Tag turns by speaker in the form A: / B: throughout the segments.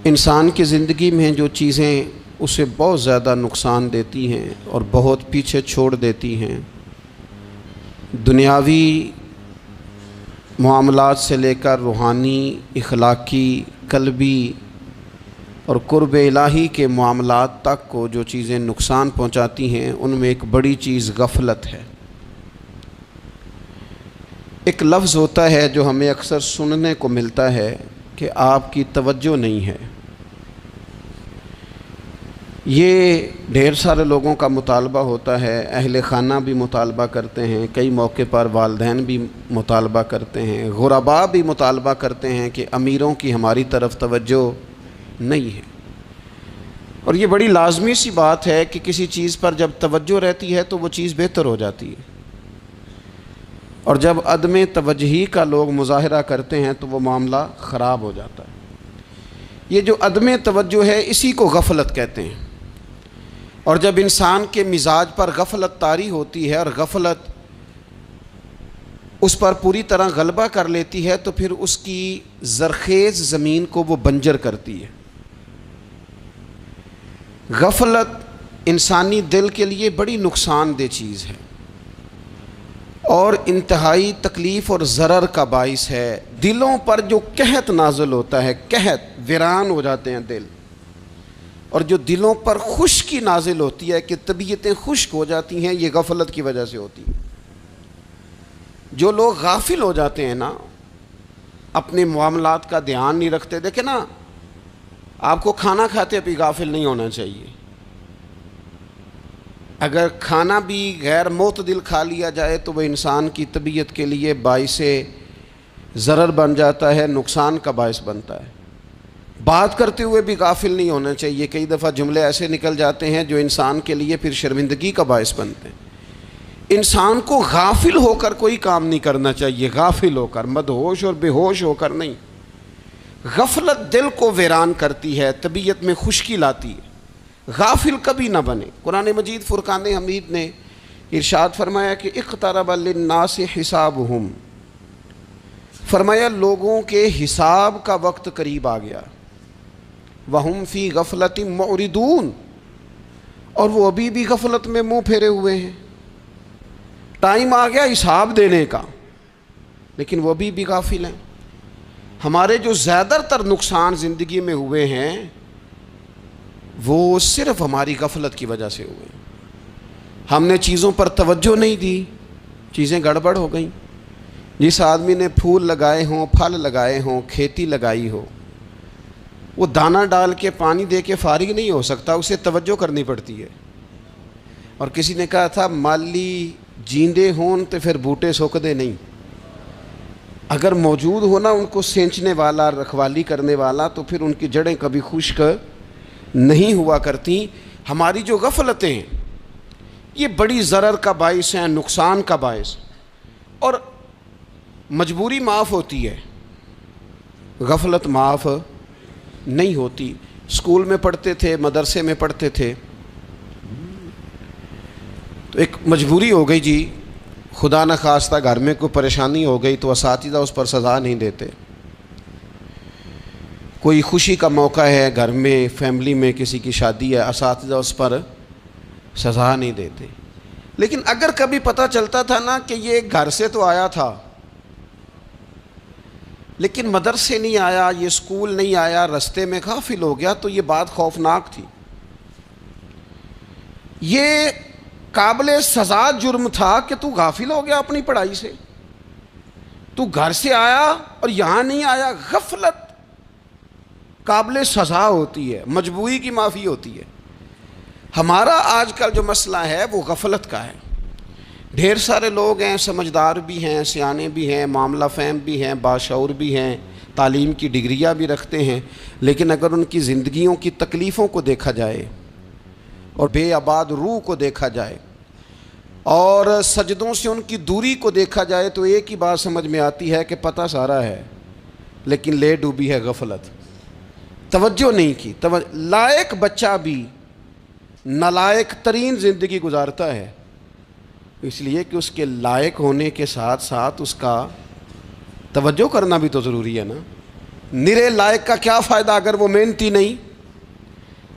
A: انسان کی زندگی میں جو چیزیں اسے بہت زیادہ نقصان دیتی ہیں اور بہت پیچھے چھوڑ دیتی ہیں، دنیاوی معاملات سے لے کر روحانی، اخلاقی، قلبی اور قرب الہی کے معاملات تک کو جو چیزیں نقصان پہنچاتی ہیں، ان میں ایک بڑی چیز غفلت ہے۔ ایک لفظ ہوتا ہے جو ہمیں اکثر سننے کو ملتا ہے کہ آپ کی توجہ نہیں ہے۔ یہ ڈھیر سارے لوگوں کا مطالبہ ہوتا ہے، اہل خانہ بھی مطالبہ کرتے ہیں، کئی موقع پر والدین بھی مطالبہ کرتے ہیں، غرباء بھی مطالبہ کرتے ہیں کہ امیروں کی ہماری طرف توجہ نہیں ہے۔ اور یہ بڑی لازمی سی بات ہے کہ کسی چیز پر جب توجہ رہتی ہے تو وہ چیز بہتر ہو جاتی ہے، اور جب عدم توجہی کا لوگ مظاہرہ کرتے ہیں تو وہ معاملہ خراب ہو جاتا ہے۔ یہ جو عدم توجہ ہے اسی کو غفلت کہتے ہیں، اور جب انسان کے مزاج پر غفلت طاری ہوتی ہے اور غفلت اس پر پوری طرح غلبہ کر لیتی ہے تو پھر اس کی زرخیز زمین کو وہ بنجر کرتی ہے۔ غفلت انسانی دل کے لیے بڑی نقصان دہ چیز ہے اور انتہائی تکلیف اور ضرر کا باعث ہے۔ دلوں پر جو قحط نازل ہوتا ہے، قحط، ویران ہو جاتے ہیں دل، اور جو دلوں پر خشکی نازل ہوتی ہے کہ طبیعتیں خشک ہو جاتی ہیں، یہ غفلت کی وجہ سے ہوتی ہے۔ جو لوگ غافل ہو جاتے ہیں نا، اپنے معاملات کا دھیان نہیں رکھتے، دیکھیں نا، آپ کو کھانا کھاتے بھی غافل نہیں ہونا چاہیے۔ اگر کھانا بھی غیر معتدل کھا لیا جائے تو وہ انسان کی طبیعت کے لیے باعث ضرر بن جاتا ہے، نقصان کا باعث بنتا ہے۔ بات کرتے ہوئے بھی غافل نہیں ہونا چاہیے، کئی دفعہ جملے ایسے نکل جاتے ہیں جو انسان کے لیے پھر شرمندگی کا باعث بنتے ہیں۔ انسان کو غافل ہو کر کوئی کام نہیں کرنا چاہیے، غافل ہو کر، مدہوش اور بے ہوش ہو کر نہیں۔ غفلت دل کو ویران کرتی ہے، طبیعت میں خشکی لاتی ہے۔ غافل کبھی نہ بنے۔ قرآن مجید فرقان حمید نے ارشاد فرمایا کہ اقترب للناس حسابہم، فرمایا لوگوں کے حساب کا وقت قریب آ گیا، وہم فی غفلۃ معرضون، اور وہ ابھی بھی غفلت میں منہ پھیرے ہوئے ہیں۔ ٹائم آ گیا حساب دینے کا، لیکن وہ ابھی بھی غافل ہیں۔ ہمارے جو زیادہ تر نقصان زندگی میں ہوئے ہیں وہ صرف ہماری غفلت کی وجہ سے ہوئے۔ ہم نے چیزوں پر توجہ نہیں دی، چیزیں گڑبڑ ہو گئیں۔ جس آدمی نے پھول لگائے ہوں، پھل لگائے ہوں، کھیتی لگائی ہو، وہ دانہ ڈال کے پانی دے کے فارغ نہیں ہو سکتا، اسے توجہ کرنی پڑتی ہے۔ اور کسی نے کہا تھا مالی جیندے ہون تو پھر بوٹے سوکھدے نہیں۔ اگر موجود ہونا ان کو سینچنے والا، رکھوالی کرنے والا، تو پھر ان کی جڑیں کبھی خشک نہیں ہوا کرتی۔ ہماری جو غفلتیں ہیں یہ بڑی ضرر کا باعث ہیں، نقصان کا باعث، اور مجبوری معاف ہوتی ہے، غفلت معاف نہیں ہوتی۔ اسکول میں پڑھتے تھے، مدرسے میں پڑھتے تھے، تو ایک مجبوری ہو گئی جی، خدا نہ خواستہ گھر میں کوئی پریشانی ہو گئی تو اساتذہ اس پر سزا نہیں دیتے۔ کوئی خوشی کا موقع ہے گھر میں، فیملی میں کسی کی شادی ہے، اساتذہ اس پر سزا نہیں دیتے۔ لیکن اگر کبھی پتہ چلتا تھا نا کہ یہ گھر سے تو آیا تھا لیکن مدرسے نہیں آیا، یہ اسکول نہیں آیا، رستے میں غافل ہو گیا، تو یہ بات خوفناک تھی۔ یہ قابل سزا جرم تھا کہ تو غافل ہو گیا اپنی پڑھائی سے، تو گھر سے آیا اور یہاں نہیں آیا۔ غفلت قابل سزا ہوتی ہے، مجبوری کی معافی ہوتی ہے۔ ہمارا آج کل جو مسئلہ ہے وہ غفلت کا ہے۔ ڈھیر سارے لوگ ہیں، سمجھدار بھی ہیں، سیانے بھی ہیں، معاملہ فہم بھی ہیں، باشعور بھی ہیں، تعلیم کی ڈگریاں بھی رکھتے ہیں، لیکن اگر ان کی زندگیوں کی تکلیفوں کو دیکھا جائے اور بے آباد روح کو دیکھا جائے اور سجدوں سے ان کی دوری کو دیکھا جائے تو ایک ہی بات سمجھ میں آتی ہے کہ پتہ سارا ہے لیکن لے ڈوبی ہے غفلت، توجہ نہیں کی۔ لائق بچہ بھی نالائق ترین زندگی گزارتا ہے، اس لیے کہ اس کے لائق ہونے کے ساتھ ساتھ اس کا توجہ کرنا بھی تو ضروری ہے نا۔ نرے لائق کا کیا فائدہ اگر وہ محنتی نہیں،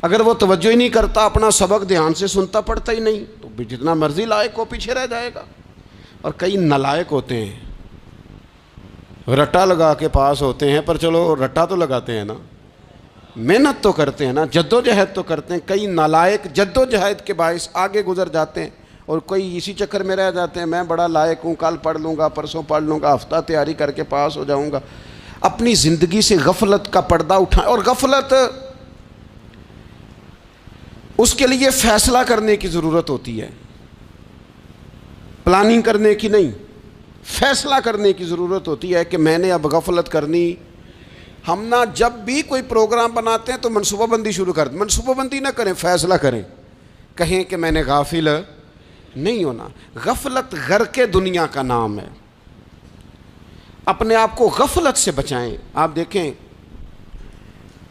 A: اگر وہ توجہ ہی نہیں کرتا، اپنا سبق دھیان سے سنتا پڑھتا ہی نہیں، تو جتنا مرضی لائق ہو پیچھے رہ جائے گا۔ اور کئی نالائق ہوتے ہیں، رٹا لگا کے پاس ہوتے ہیں، پر چلو رٹا تو لگاتے ہیں نا، محنت تو کرتے ہیں نا، جد و جہد تو کرتے ہیں۔ کئی نالائق جد و جہد کے باعث آگے گزر جاتے ہیں، اور کوئی اسی چکر میں رہ جاتے ہیں، میں بڑا لائق ہوں، کل پڑھ لوں گا، پرسوں پڑھ لوں گا، ہفتہ تیاری کر کے پاس ہو جاؤں گا۔ اپنی زندگی سے غفلت کا پردہ اٹھائیں، اور غفلت اس کے لیے فیصلہ کرنے کی ضرورت ہوتی ہے، پلاننگ کرنے کی نہیں، فیصلہ کرنے کی ضرورت ہوتی ہے کہ میں نے اب غفلت کرنی۔ ہم نہ جب بھی کوئی پروگرام بناتے ہیں تو منصوبہ بندی شروع کر دیں، منصوبہ بندی نہ کریں، فیصلہ کریں، کہیں کہ میں نے غافل نہیں ہونا۔ غفلت غرق دنیا کا نام ہے، اپنے آپ کو غفلت سے بچائیں۔ آپ دیکھیں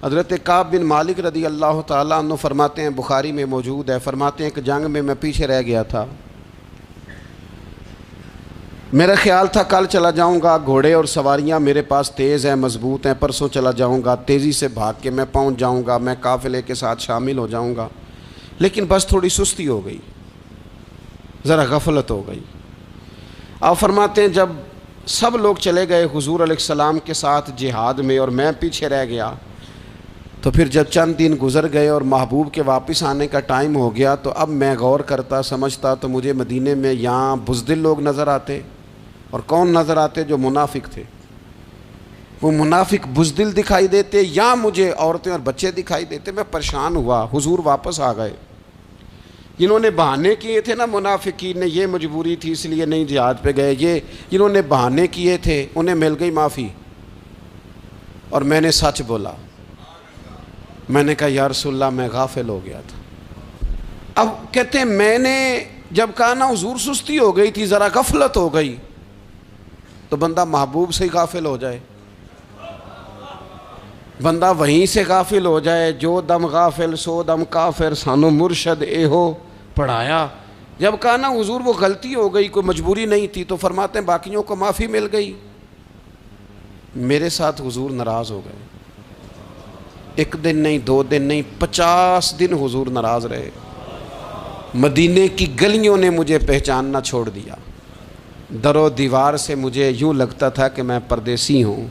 A: حضرت کعب بن مالک رضی اللہ تعالیٰ عنہ فرماتے ہیں، بخاری میں موجود ہے، فرماتے ہیں کہ جنگ میں پیچھے رہ گیا تھا، میرا خیال تھا کل چلا جاؤں گا، گھوڑے اور سواریاں میرے پاس تیز ہیں، مضبوط ہیں، پرسوں چلا جاؤں گا، تیزی سے بھاگ کے میں پہنچ جاؤں گا، میں قافلے کے ساتھ شامل ہو جاؤں گا، لیکن بس تھوڑی سستی ہو گئی، ذرا غفلت ہو گئی۔ آپ فرماتے ہیں جب سب لوگ چلے گئے حضور علیہ السلام کے ساتھ جہاد میں اور میں پیچھے رہ گیا، تو پھر جب چند دن گزر گئے اور محبوب کے واپس آنے کا ٹائم ہو گیا، تو اب میں غور کرتا سمجھتا تو مجھے مدینے میں یہاں بزدل لوگ نظر آتے، اور کون نظر آتے؟ جو منافق تھے، وہ منافق بزدل دکھائی دیتے، یا مجھے عورتیں اور بچے دکھائی دیتے۔ میں پریشان ہوا، حضور واپس آ گئے۔ جنہوں نے بہانے کیے تھے نا منافقین نے، یہ مجبوری تھی اس لیے نہیں جہاد پہ گئے، یہ جنہوں نے بہانے کیے تھے انہیں مل گئی معافی، اور میں نے سچ بولا، میں نے کہا یا رسول اللہ میں غافل ہو گیا تھا۔ اب کہتے ہیں میں نے جب کہا نا حضور سستی ہو گئی تھی، ذرا غفلت ہو گئی، تو بندہ محبوب سے ہی غافل ہو جائے، بندہ وہیں سے غافل ہو جائے۔ جو دم غافل سو دم کافر، سانو مرشد اے ہو پڑھایا۔ جب کہا نا حضور وہ غلطی ہو گئی، کوئی مجبوری نہیں تھی، تو فرماتے ہیں باقیوں کو معافی مل گئی، میرے ساتھ حضور ناراض ہو گئے۔ ایک دن نہیں، 2 دن نہیں، 50 دن حضور ناراض رہے۔ مدینے کی گلیوں نے مجھے پہچاننا چھوڑ دیا، در و دیوار سے مجھے یوں لگتا تھا کہ میں پردیسی ہوں۔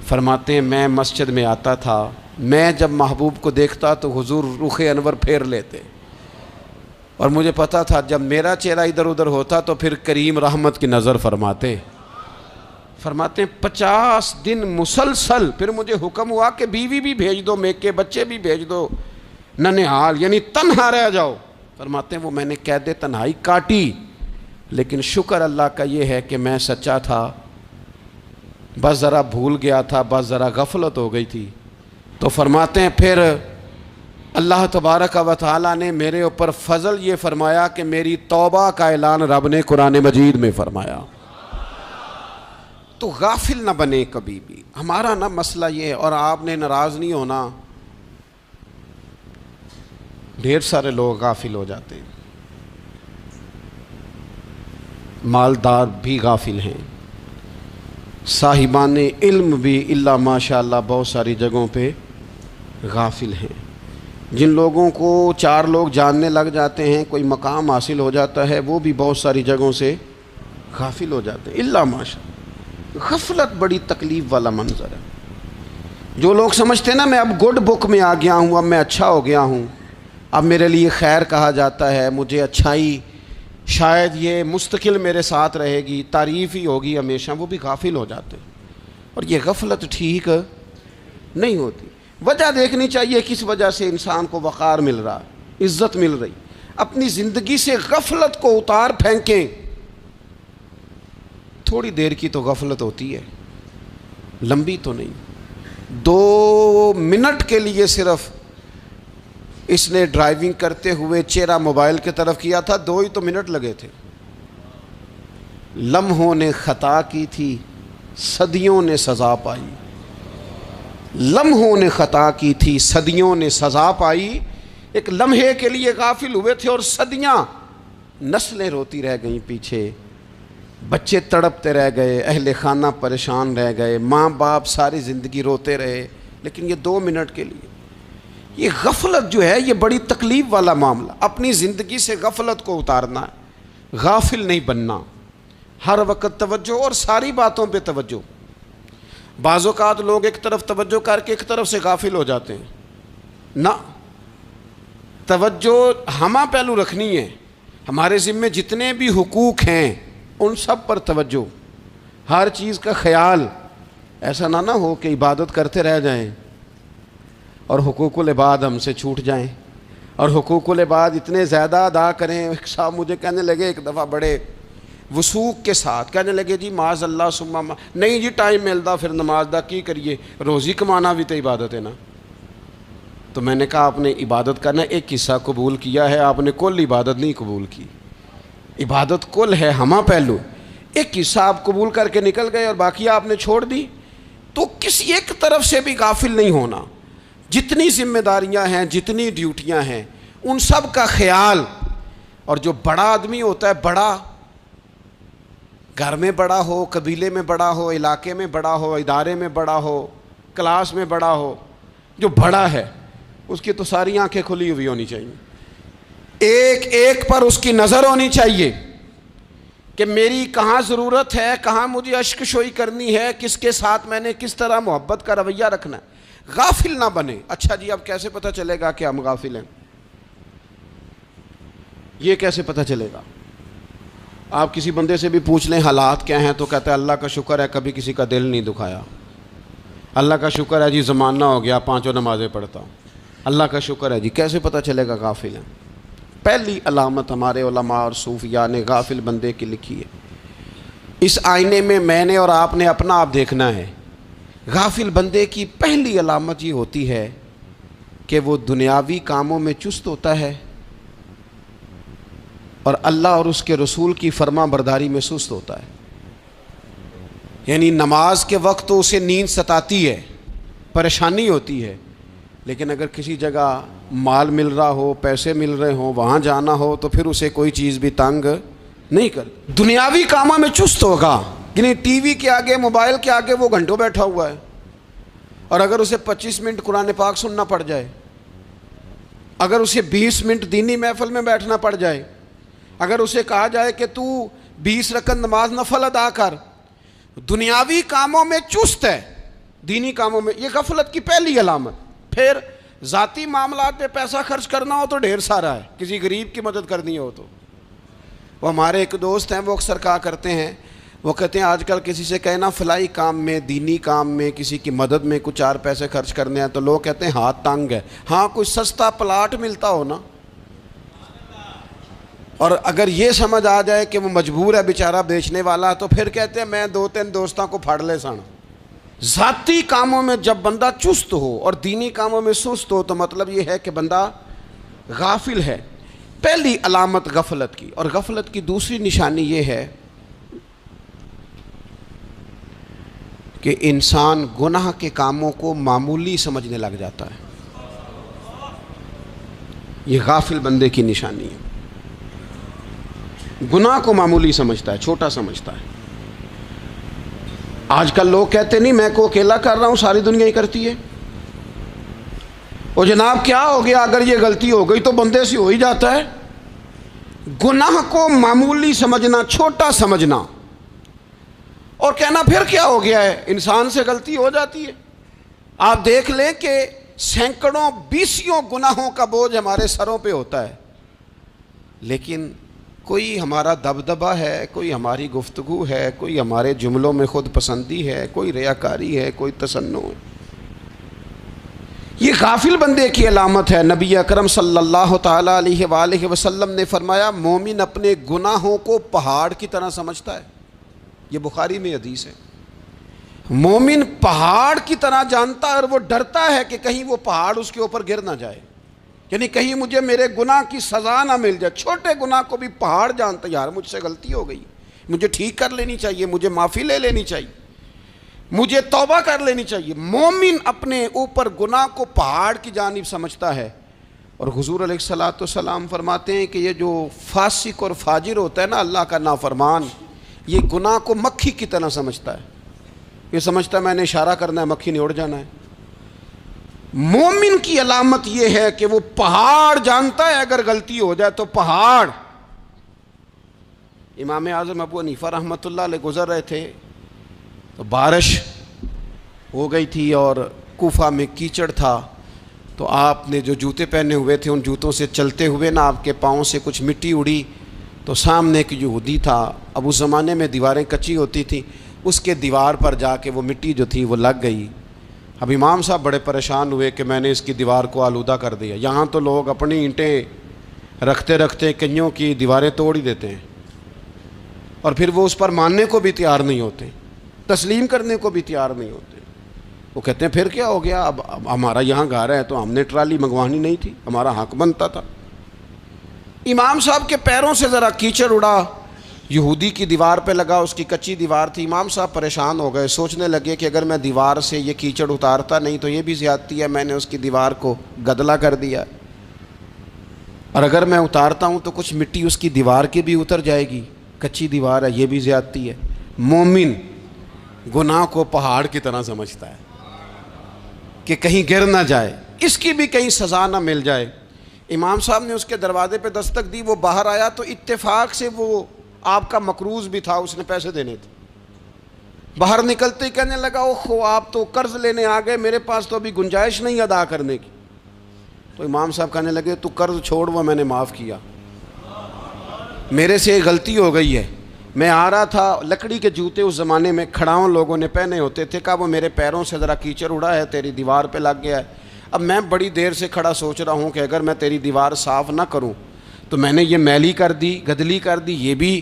A: فرماتے ہیں میں مسجد میں آتا تھا، میں جب محبوب کو دیکھتا تو حضور رخ انور پھیر لیتے، اور مجھے پتا تھا جب میرا چہرہ ادھر ادھر ہوتا تو پھر کریم رحمت کی نظر فرماتے۔ فرماتے ہیں 50 دن مسلسل، پھر مجھے حکم ہوا کہ بیوی بھی بھیج دو، میکے بچے بھی بھیج دو، ننہال یعنی تنہا رہ جاؤ۔ فرماتے ہیں وہ میں نے قید تنہائی کاٹی، لیکن شکر اللہ کا یہ ہے کہ میں سچا تھا، بس ذرا بھول گیا تھا، بس ذرا غفلت ہو گئی تھی۔ تو فرماتے ہیں پھر اللہ تبارک و تعالیٰ نے میرے اوپر فضل یہ فرمایا کہ میری توبہ کا اعلان رب نے قرآن مجید میں فرمایا۔ تو غافل نہ بنے کبھی بھی، ہمارا نا مسئلہ یہ ہے، اور آپ نے ناراض نہیں ہونا، ڈھیر سارے لوگ غافل ہو جاتے ہیں، مالدار بھی غافل ہیں، صاحبان علم بھی الا ماشاء اللہ بہت ساری جگہوں پہ غافل ہیں۔ جن لوگوں کو 4 لوگ جاننے لگ جاتے ہیں، کوئی مقام حاصل ہو جاتا ہے، وہ بھی بہت ساری جگہوں سے غافل ہو جاتے ہیں الا ماشاء اللہ۔ غفلت بڑی تکلیف والا منظر ہے۔ جو لوگ سمجھتے ہیں نا میں اب گڈ بک میں آ گیا ہوں، اب میں اچھا ہو گیا ہوں، اب میرے لیے خیر کہا جاتا ہے، مجھے اچھائی شاید یہ مستقل میرے ساتھ رہے گی، تعریف ہی ہوگی ہمیشہ، وہ بھی غافل ہو جاتے ہیں۔ اور یہ غفلت ٹھیک نہیں ہوتی۔ وجہ دیکھنی چاہیے کس وجہ سے انسان کو وقار مل رہا، عزت مل رہی۔ اپنی زندگی سے غفلت کو اتار پھینکیں۔ تھوڑی دیر کی تو غفلت ہوتی ہے، لمبی تو نہیں۔ 2 منٹ کے لیے صرف اس نے ڈرائیونگ کرتے ہوئے چہرہ موبائل کی طرف کیا تھا، 2 ہی تو منٹ لگے تھے۔ لمحوں نے خطا کی تھی، صدیوں نے سزا پائی۔ لمحوں نے خطا کی تھی، صدیوں نے سزا پائی۔ ایک لمحے کے لیے غافل ہوئے تھے اور صدیاں، نسلیں روتی رہ گئیں پیچھے۔ بچے تڑپتے رہ گئے، اہل خانہ پریشان رہ گئے، ماں باپ ساری زندگی روتے رہے، لیکن یہ 2 منٹ کے لیے یہ غفلت جو ہے یہ بڑی تکلیف والا معاملہ. اپنی زندگی سے غفلت کو اتارنا ہے، غافل نہیں بننا، ہر وقت توجہ اور ساری باتوں پہ توجہ. بعض اوقات لوگ ایک طرف توجہ کر کے ایک طرف سے غافل ہو جاتے ہیں. نہ، توجہ ہمہ پہلو رکھنی ہے. ہمارے ذمے جتنے بھی حقوق ہیں ان سب پر توجہ، ہر چیز کا خیال. ایسا نہ ہو کہ عبادت کرتے رہ جائیں اور حقوق العباد ہم سے چھوٹ جائیں، اور حقوق العباد اتنے زیادہ ادا کریں. ایک صاحب مجھے کہنے لگے ایک دفعہ بڑے وثوق کے ساتھ کہنے لگے جی معاذ اللہ ثم نہیں جی ٹائم ملتا پھر نماز دا کی کریے، روزی کمانا بھی تو عبادت ہے نا. تو میں نے کہا آپ نے عبادت کرنا ایک حصہ قبول کیا ہے، آپ نے کل عبادت نہیں قبول کی. عبادت کل ہے، ہمہ پہلو. ایک حصہ آپ قبول کر کے نکل گئے اور باقی آپ نے چھوڑ دی. تو کسی ایک طرف سے بھی غافل نہیں ہونا. جتنی ذمہ داریاں ہیں، جتنی ڈیوٹیاں ہیں، ان سب کا خیال. اور جو بڑا آدمی ہوتا ہے، بڑا گھر میں بڑا ہو، قبیلے میں بڑا ہو، علاقے میں بڑا ہو، ادارے میں بڑا ہو، کلاس میں بڑا ہو، جو بڑا ہے اس کی تو ساری آنکھیں کھلی ہوئی ہونی چاہیے. ایک ایک پر اس کی نظر ہونی چاہیے کہ میری کہاں ضرورت ہے، کہاں مجھے اشک شوئی کرنی ہے، کس کے ساتھ میں نے کس طرح محبت کا رویہ رکھنا ہے. غافل نہ بنے. اچھا جی اب کیسے پتہ چلے گا کہ ہم غافل ہیں؟ یہ کیسے پتہ چلے گا؟ آپ کسی بندے سے بھی پوچھ لیں حالات کیا ہیں تو کہتا ہے اللہ کا شکر ہے کبھی کسی کا دل نہیں دکھایا، اللہ کا شکر ہے جی زمانہ ہو گیا 5 نمازیں پڑھتا ہوں، اللہ کا شکر ہے جی. کیسے پتہ چلے گا غافل ہیں؟ پہلی علامت ہمارے علماء اور صوفیاء نے غافل بندے کی لکھی ہے. اس آئینے میں نے اور آپ نے اپنا آپ دیکھنا ہے. غافل بندے کی پہلی علامت یہ ہوتی ہے کہ وہ دنیاوی کاموں میں چست ہوتا ہے اور اللہ اور اس کے رسول کی فرما برداری میں سست ہوتا ہے. یعنی نماز کے وقت تو اسے نیند ستاتی ہے، پریشانی ہوتی ہے، لیکن اگر کسی جگہ مال مل رہا ہو، پیسے مل رہے ہوں، وہاں جانا ہو تو پھر اسے کوئی چیز بھی تنگ نہیں کر. دنیاوی کاموں میں چست ہوگا، یعنی ٹی وی کے آگے، موبائل کے آگے وہ گھنٹوں بیٹھا ہوا ہے. اور اگر اسے 25 منٹ قرآن پاک سننا پڑ جائے، اگر اسے 20 منٹ دینی محفل میں بیٹھنا پڑ جائے، اگر اسے کہا جائے کہ تو 20 رکعت نماز نفل ادا کر، دنیاوی کاموں میں چست ہے، دینی کاموں میں، یہ غفلت کی پہلی علامت. پھر ذاتی معاملات پہ پیسہ خرچ کرنا ہو تو ڈھیر سارا ہے، کسی غریب کی مدد کرنی ہو تو. وہ ہمارے ایک دوست ہیں، وہ اکثر کہا کرتے ہیں، وہ کہتے ہیں آج کل کسی سے کہنا فلائی کام میں، دینی کام میں، کسی کی مدد میں کچھ 4 پیسے خرچ کرنے ہیں تو لوگ کہتے ہیں ہاتھ تنگ ہے. ہاں کوئی سستا پلاٹ ملتا ہو نا، اور اگر یہ سمجھ آ جائے کہ وہ مجبور ہے بیچارہ بیچنے والا، تو پھر کہتے ہیں میں 2-3 دوستوں کو پھاڑ لے سن. ذاتی کاموں میں جب بندہ چست ہو اور دینی کاموں میں سست ہو تو مطلب یہ ہے کہ بندہ غافل ہے. پہلی علامت غفلت کی. اور غفلت کی دوسری نشانی یہ ہے کہ انسان گناہ کے کاموں کو معمولی سمجھنے لگ جاتا ہے. یہ غافل بندے کی نشانی ہے. گناہ کو معمولی سمجھتا ہے، چھوٹا سمجھتا ہے. آج کل لوگ کہتے نہیں میں کو اکیلا کر رہا ہوں، ساری دنیا ہی کرتی ہے. اور جناب کیا ہو گیا، اگر یہ غلطی ہو گئی تو بندے سے ہو ہی جاتا ہے. گناہ کو معمولی سمجھنا، چھوٹا سمجھنا اور کہنا پھر کیا ہو گیا ہے، انسان سے غلطی ہو جاتی ہے. آپ دیکھ لیں کہ سینکڑوں بیسیوں گناہوں کا بوجھ ہمارے سروں پہ ہوتا ہے، لیکن کوئی ہمارا دبدبہ ہے، کوئی ہماری گفتگو ہے، کوئی ہمارے جملوں میں خود پسندی ہے، کوئی ریاکاری ہے، کوئی تصنع ہے. یہ غافل بندے کی علامت ہے. نبی اکرم صلی اللہ تعالی علیہ وآلہ وسلم نے فرمایا مومن اپنے گناہوں کو پہاڑ کی طرح سمجھتا ہے. یہ بخاری میں حدیث ہے. مومن پہاڑ کی طرح جانتا ہے اور وہ ڈرتا ہے کہ کہیں وہ پہاڑ اس کے اوپر گر نہ جائے، یعنی کہیں مجھے میرے گناہ کی سزا نہ مل جائے. چھوٹے گناہ کو بھی پہاڑ جانتا ہے، یار مجھ سے غلطی ہو گئی، مجھے ٹھیک کر لینی چاہیے، مجھے معافی لے لینی چاہیے، مجھے توبہ کر لینی چاہیے. مومن اپنے اوپر گناہ کو پہاڑ کی جانب سمجھتا ہے. اور حضور علیہ الصلوۃ والسلام فرماتے ہیں کہ یہ جو فاسق اور فاجر ہوتا ہے نا، اللہ کا نافرمان، یہ گناہ کو مکھی کی طرح سمجھتا ہے، یہ سمجھتا ہے میں نے اشارہ کرنا ہے مکھی نے اڑ جانا ہے۔ مومن کی علامت یہ ہے کہ وہ پہاڑ جانتا ہے اگر غلطی ہو جائے تو پہاڑ۔ امام اعظم ابو حنیفہ رحمۃ اللہ علیہ گزر رہے تھے تو بارش ہو گئی تھی اور کوفہ میں کیچڑ تھا، تو آپ نے جو جوتے پہنے ہوئے تھے ان جوتوں سے چلتے ہوئے نا آپ کے پاؤں سے کچھ مٹی اڑی، تو سامنے ایک یہودی تھا، اب اس زمانے میں دیواریں کچی ہوتی تھیں، اس کے دیوار پر جا کے وہ مٹی جو تھی وہ لگ گئی۔ اب امام صاحب بڑے پریشان ہوئے کہ میں نے اس کی دیوار کو آلودہ کر دیا۔ یہاں تو لوگ اپنی اینٹیں رکھتے رکھتے کئیوں کی دیواریں توڑ ہی دیتے ہیں، اور پھر وہ اس پر ماننے کو بھی تیار نہیں ہوتے، تسلیم کرنے کو بھی تیار نہیں ہوتے۔ وہ کہتے ہیں پھر کیا ہو گیا، اب ہمارا یہاں گھر ہے تو ہم نے ٹرالی منگوانی نہیں تھی، ہمارا حق بنتا تھا۔ امام صاحب کے پیروں سے ذرا کیچڑ اڑا، یہودی کی دیوار پہ لگا، اس کی کچی دیوار تھی۔ امام صاحب پریشان ہو گئے، سوچنے لگے کہ اگر میں دیوار سے یہ کیچڑ اتارتا نہیں تو یہ بھی زیادتی ہے، میں نے اس کی دیوار کو گدلا کر دیا، اور اگر میں اتارتا ہوں تو کچھ مٹی اس کی دیوار کی بھی اتر جائے گی، کچی دیوار ہے، یہ بھی زیادتی ہے۔ مومن گناہ کو پہاڑ کی طرح سمجھتا ہے کہ کہیں گر نہ جائے، اس کی بھی کہیں سزا نہ مل جائے۔ امام صاحب نے اس کے دروازے پہ دستک دی، وہ باہر آیا تو اتفاق سے وہ آپ کا مقروض بھی تھا، اس نے پیسے دینے تھے۔ باہر نکلتے ہی کہنے لگا اوہو آپ تو قرض لینے آ گئے، میرے پاس تو ابھی گنجائش نہیں ادا کرنے کی۔ تو امام صاحب کہنے لگے تو قرض چھوڑ، وہ میں نے معاف کیا، میرے سے غلطی ہو گئی ہے، میں آ رہا تھا، لکڑی کے جوتے اس زمانے میں کھڑاؤں لوگوں نے پہنے ہوتے تھے، کہا وہ میرے پیروں سے ذرا کیچڑ اڑا ہے، تیری دیوار پہ لگ گیا ہے۔ اب میں بڑی دیر سے کھڑا سوچ رہا ہوں کہ اگر میں تیری دیوار صاف نہ کروں تو میں نے یہ میلی کر دی، گدلی کر دی، یہ بھی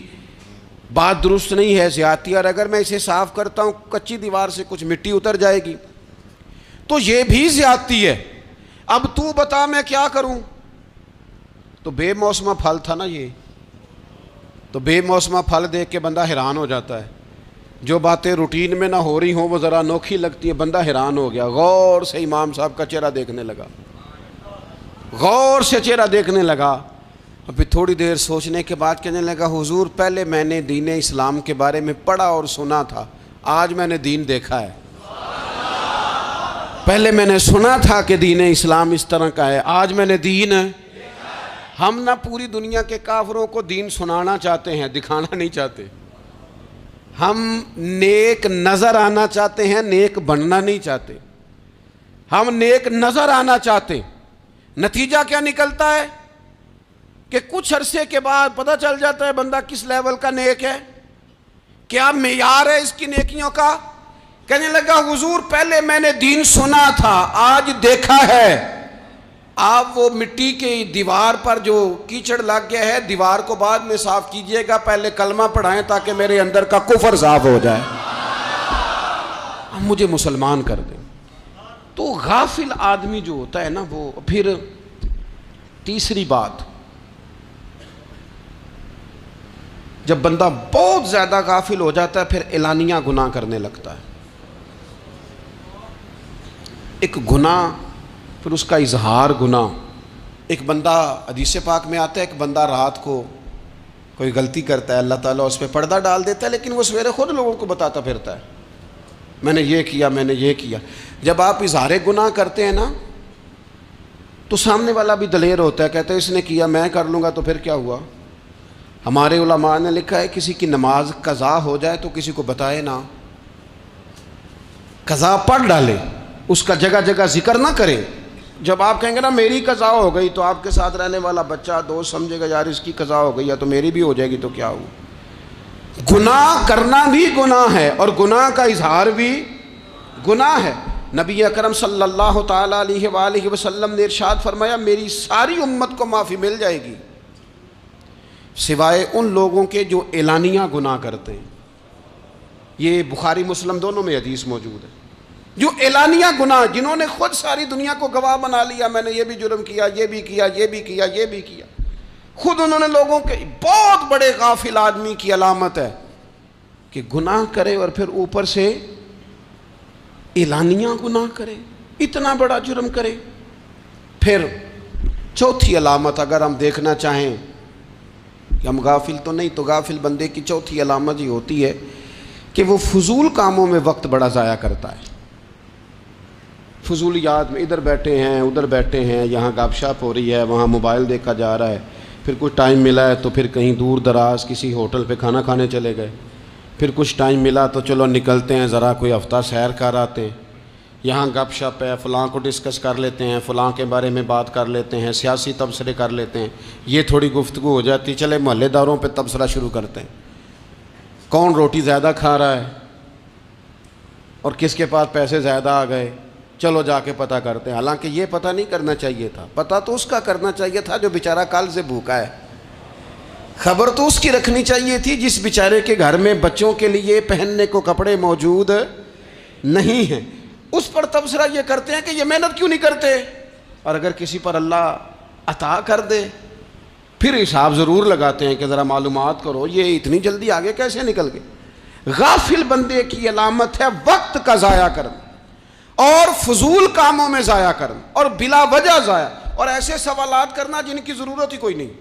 A: بات درست نہیں ہے، زیادتی، اور اگر میں اسے صاف کرتا ہوں کچی دیوار سے کچھ مٹی اتر جائے گی تو یہ بھی زیادتی ہے، اب تو بتا میں کیا کروں۔ تو بے موسمہ پھل تھا نا یہ، تو بے موسمہ پھل دیکھ کے بندہ حیران ہو جاتا ہے، جو باتیں روٹین میں نہ ہو رہی ہوں وہ ذرا انوکھی لگتی ہیں، بندہ حیران ہو گیا، غور سے امام صاحب کا چہرہ دیکھنے لگا، غور سے چہرہ دیکھنے لگا، اور پھر تھوڑی دیر سوچنے کے بعد کہنے لگا حضور پہلے میں نے دین اسلام کے بارے میں پڑھا اور سنا تھا، آج میں نے دین دیکھا ہے۔ پہلے میں نے سنا تھا کہ دین اسلام اس طرح کا ہے، آج میں نے دین۔ ہم نہ پوری دنیا کے کافروں کو دین سنانا چاہتے ہیں، دکھانا نہیں چاہتے، ہم نیک نظر آنا چاہتے ہیں، نیک بننا نہیں چاہتے، ہم نیک نظر آنا چاہتے۔ نتیجہ کیا نکلتا ہے کہ کچھ عرصے کے بعد پتہ چل جاتا ہے بندہ کس لیول کا نیک ہے، کیا معیار ہے اس کی نیکیوں کا۔ کہنے لگا حضور پہلے میں نے دین سنا تھا، آج دیکھا ہے۔ آپ وہ مٹی کی دیوار پر جو کیچڑ لگ گیا ہے، دیوار کو بعد میں صاف کیجئے گا، پہلے کلمہ پڑھائیں تاکہ میرے اندر کا کفر صاف ہو جائے، مجھے مسلمان کر دیں۔ تو غافل آدمی جو ہوتا ہے نا وہ پھر تیسری بات، جب بندہ بہت زیادہ غافل ہو جاتا ہے پھر اعلانیہ گناہ کرنے لگتا ہے۔ ایک گناہ پھر اس کا اظہار گناہ، ایک بندہ حدیث پاک میں آتا ہے ایک بندہ رات کو کوئی غلطی کرتا ہے، اللہ تعالیٰ اس پہ پردہ ڈال دیتا ہے، لیکن وہ سویرے خود لوگوں کو بتاتا پھرتا ہے میں نے یہ کیا، میں نے یہ کیا۔ جب آپ اظہار گناہ کرتے ہیں نا تو سامنے والا بھی دلیر ہوتا ہے، کہتا ہے اس نے کیا میں کر لوں گا تو پھر کیا ہوا۔ ہمارے علماء نے لکھا ہے کسی کی نماز قضا ہو جائے تو کسی کو بتائے نہ، قضا پڑھ ڈالے، اس کا جگہ جگہ ذکر نہ کرے۔ جب آپ کہیں گے نا میری قضا ہو گئی تو آپ کے ساتھ رہنے والا بچہ دوست سمجھے گا یار اس کی قضا ہو گئی ہے تو میری بھی ہو جائے گی تو کیا ہوا۔ گناہ کرنا بھی گناہ ہے اور گناہ کا اظہار بھی گناہ ہے۔ نبی اکرم صلی اللہ تعالیٰ علیہ وآلہ وسلم نے ارشاد فرمایا میری ساری امت کو معافی مل جائے گی سوائے ان لوگوں کے جو اعلانیہ گناہ کرتے ہیں۔ یہ بخاری مسلم دونوں میں حدیث موجود ہے۔ جو اعلانیہ گناہ، جنہوں نے خود ساری دنیا کو گواہ بنا لیا میں نے یہ بھی جرم کیا، یہ بھی کیا، یہ بھی کیا، یہ بھی کیا، خود انہوں نے لوگوں کے، بہت بڑے غافل آدمی کی علامت ہے کہ گناہ کرے اور پھر اوپر سے اعلانیہ گناہ کرے، اتنا بڑا جرم کرے۔ پھر چوتھی علامت اگر ہم دیکھنا چاہیں کہ ہم غافل تو نہیں، تو غافل بندے کی چوتھی علامت یہ ہوتی ہے کہ وہ فضول کاموں میں وقت بڑا ضائع کرتا ہے، فضولیات میں، ادھر بیٹھے ہیں ادھر بیٹھے ہیں، یہاں گپ شپ ہو رہی ہے، وہاں موبائل دیکھا جا رہا ہے، پھر کچھ ٹائم ملا ہے تو پھر کہیں دور دراز کسی ہوٹل پہ کھانا کھانے چلے گئے، پھر کچھ ٹائم ملا تو چلو نکلتے ہیں ذرا کوئی ہفتہ سیر کر آتے ہیں، یہاں گپ شپ ہے، فلاں کو ڈسکس کر لیتے ہیں، فلاں کے بارے میں بات کر لیتے ہیں، سیاسی تبصرے کر لیتے ہیں، یہ تھوڑی گفتگو ہو جاتی، چلے محلے داروں پہ تبصرہ شروع کرتے ہیں، کون روٹی زیادہ کھا رہا ہے اور کس کے پاس پیسے زیادہ آ گئے، چلو جا کے پتہ کرتے ہیں۔ حالانکہ یہ پتہ نہیں کرنا چاہیے تھا، پتہ تو اس کا کرنا چاہیے تھا جو بیچارہ کل سے بھوکا ہے، خبر تو اس کی رکھنی چاہیے تھی جس بیچارے کے گھر میں بچوں کے لیے پہننے کو کپڑے موجود نہیں ہیں، اس پر تبصرہ یہ کرتے ہیں کہ یہ محنت کیوں نہیں کرتے، اور اگر کسی پر اللہ عطا کر دے پھر حساب ضرور لگاتے ہیں کہ ذرا معلومات کرو یہ اتنی جلدی آگے کیسے نکل گئے۔ غافل بندے کی علامت ہے وقت کا ضائع کرنا اور فضول کاموں میں ضائع کرنا اور بلا وجہ ضائع، اور ایسے سوالات کرنا جن کی ضرورت ہی کوئی نہیں،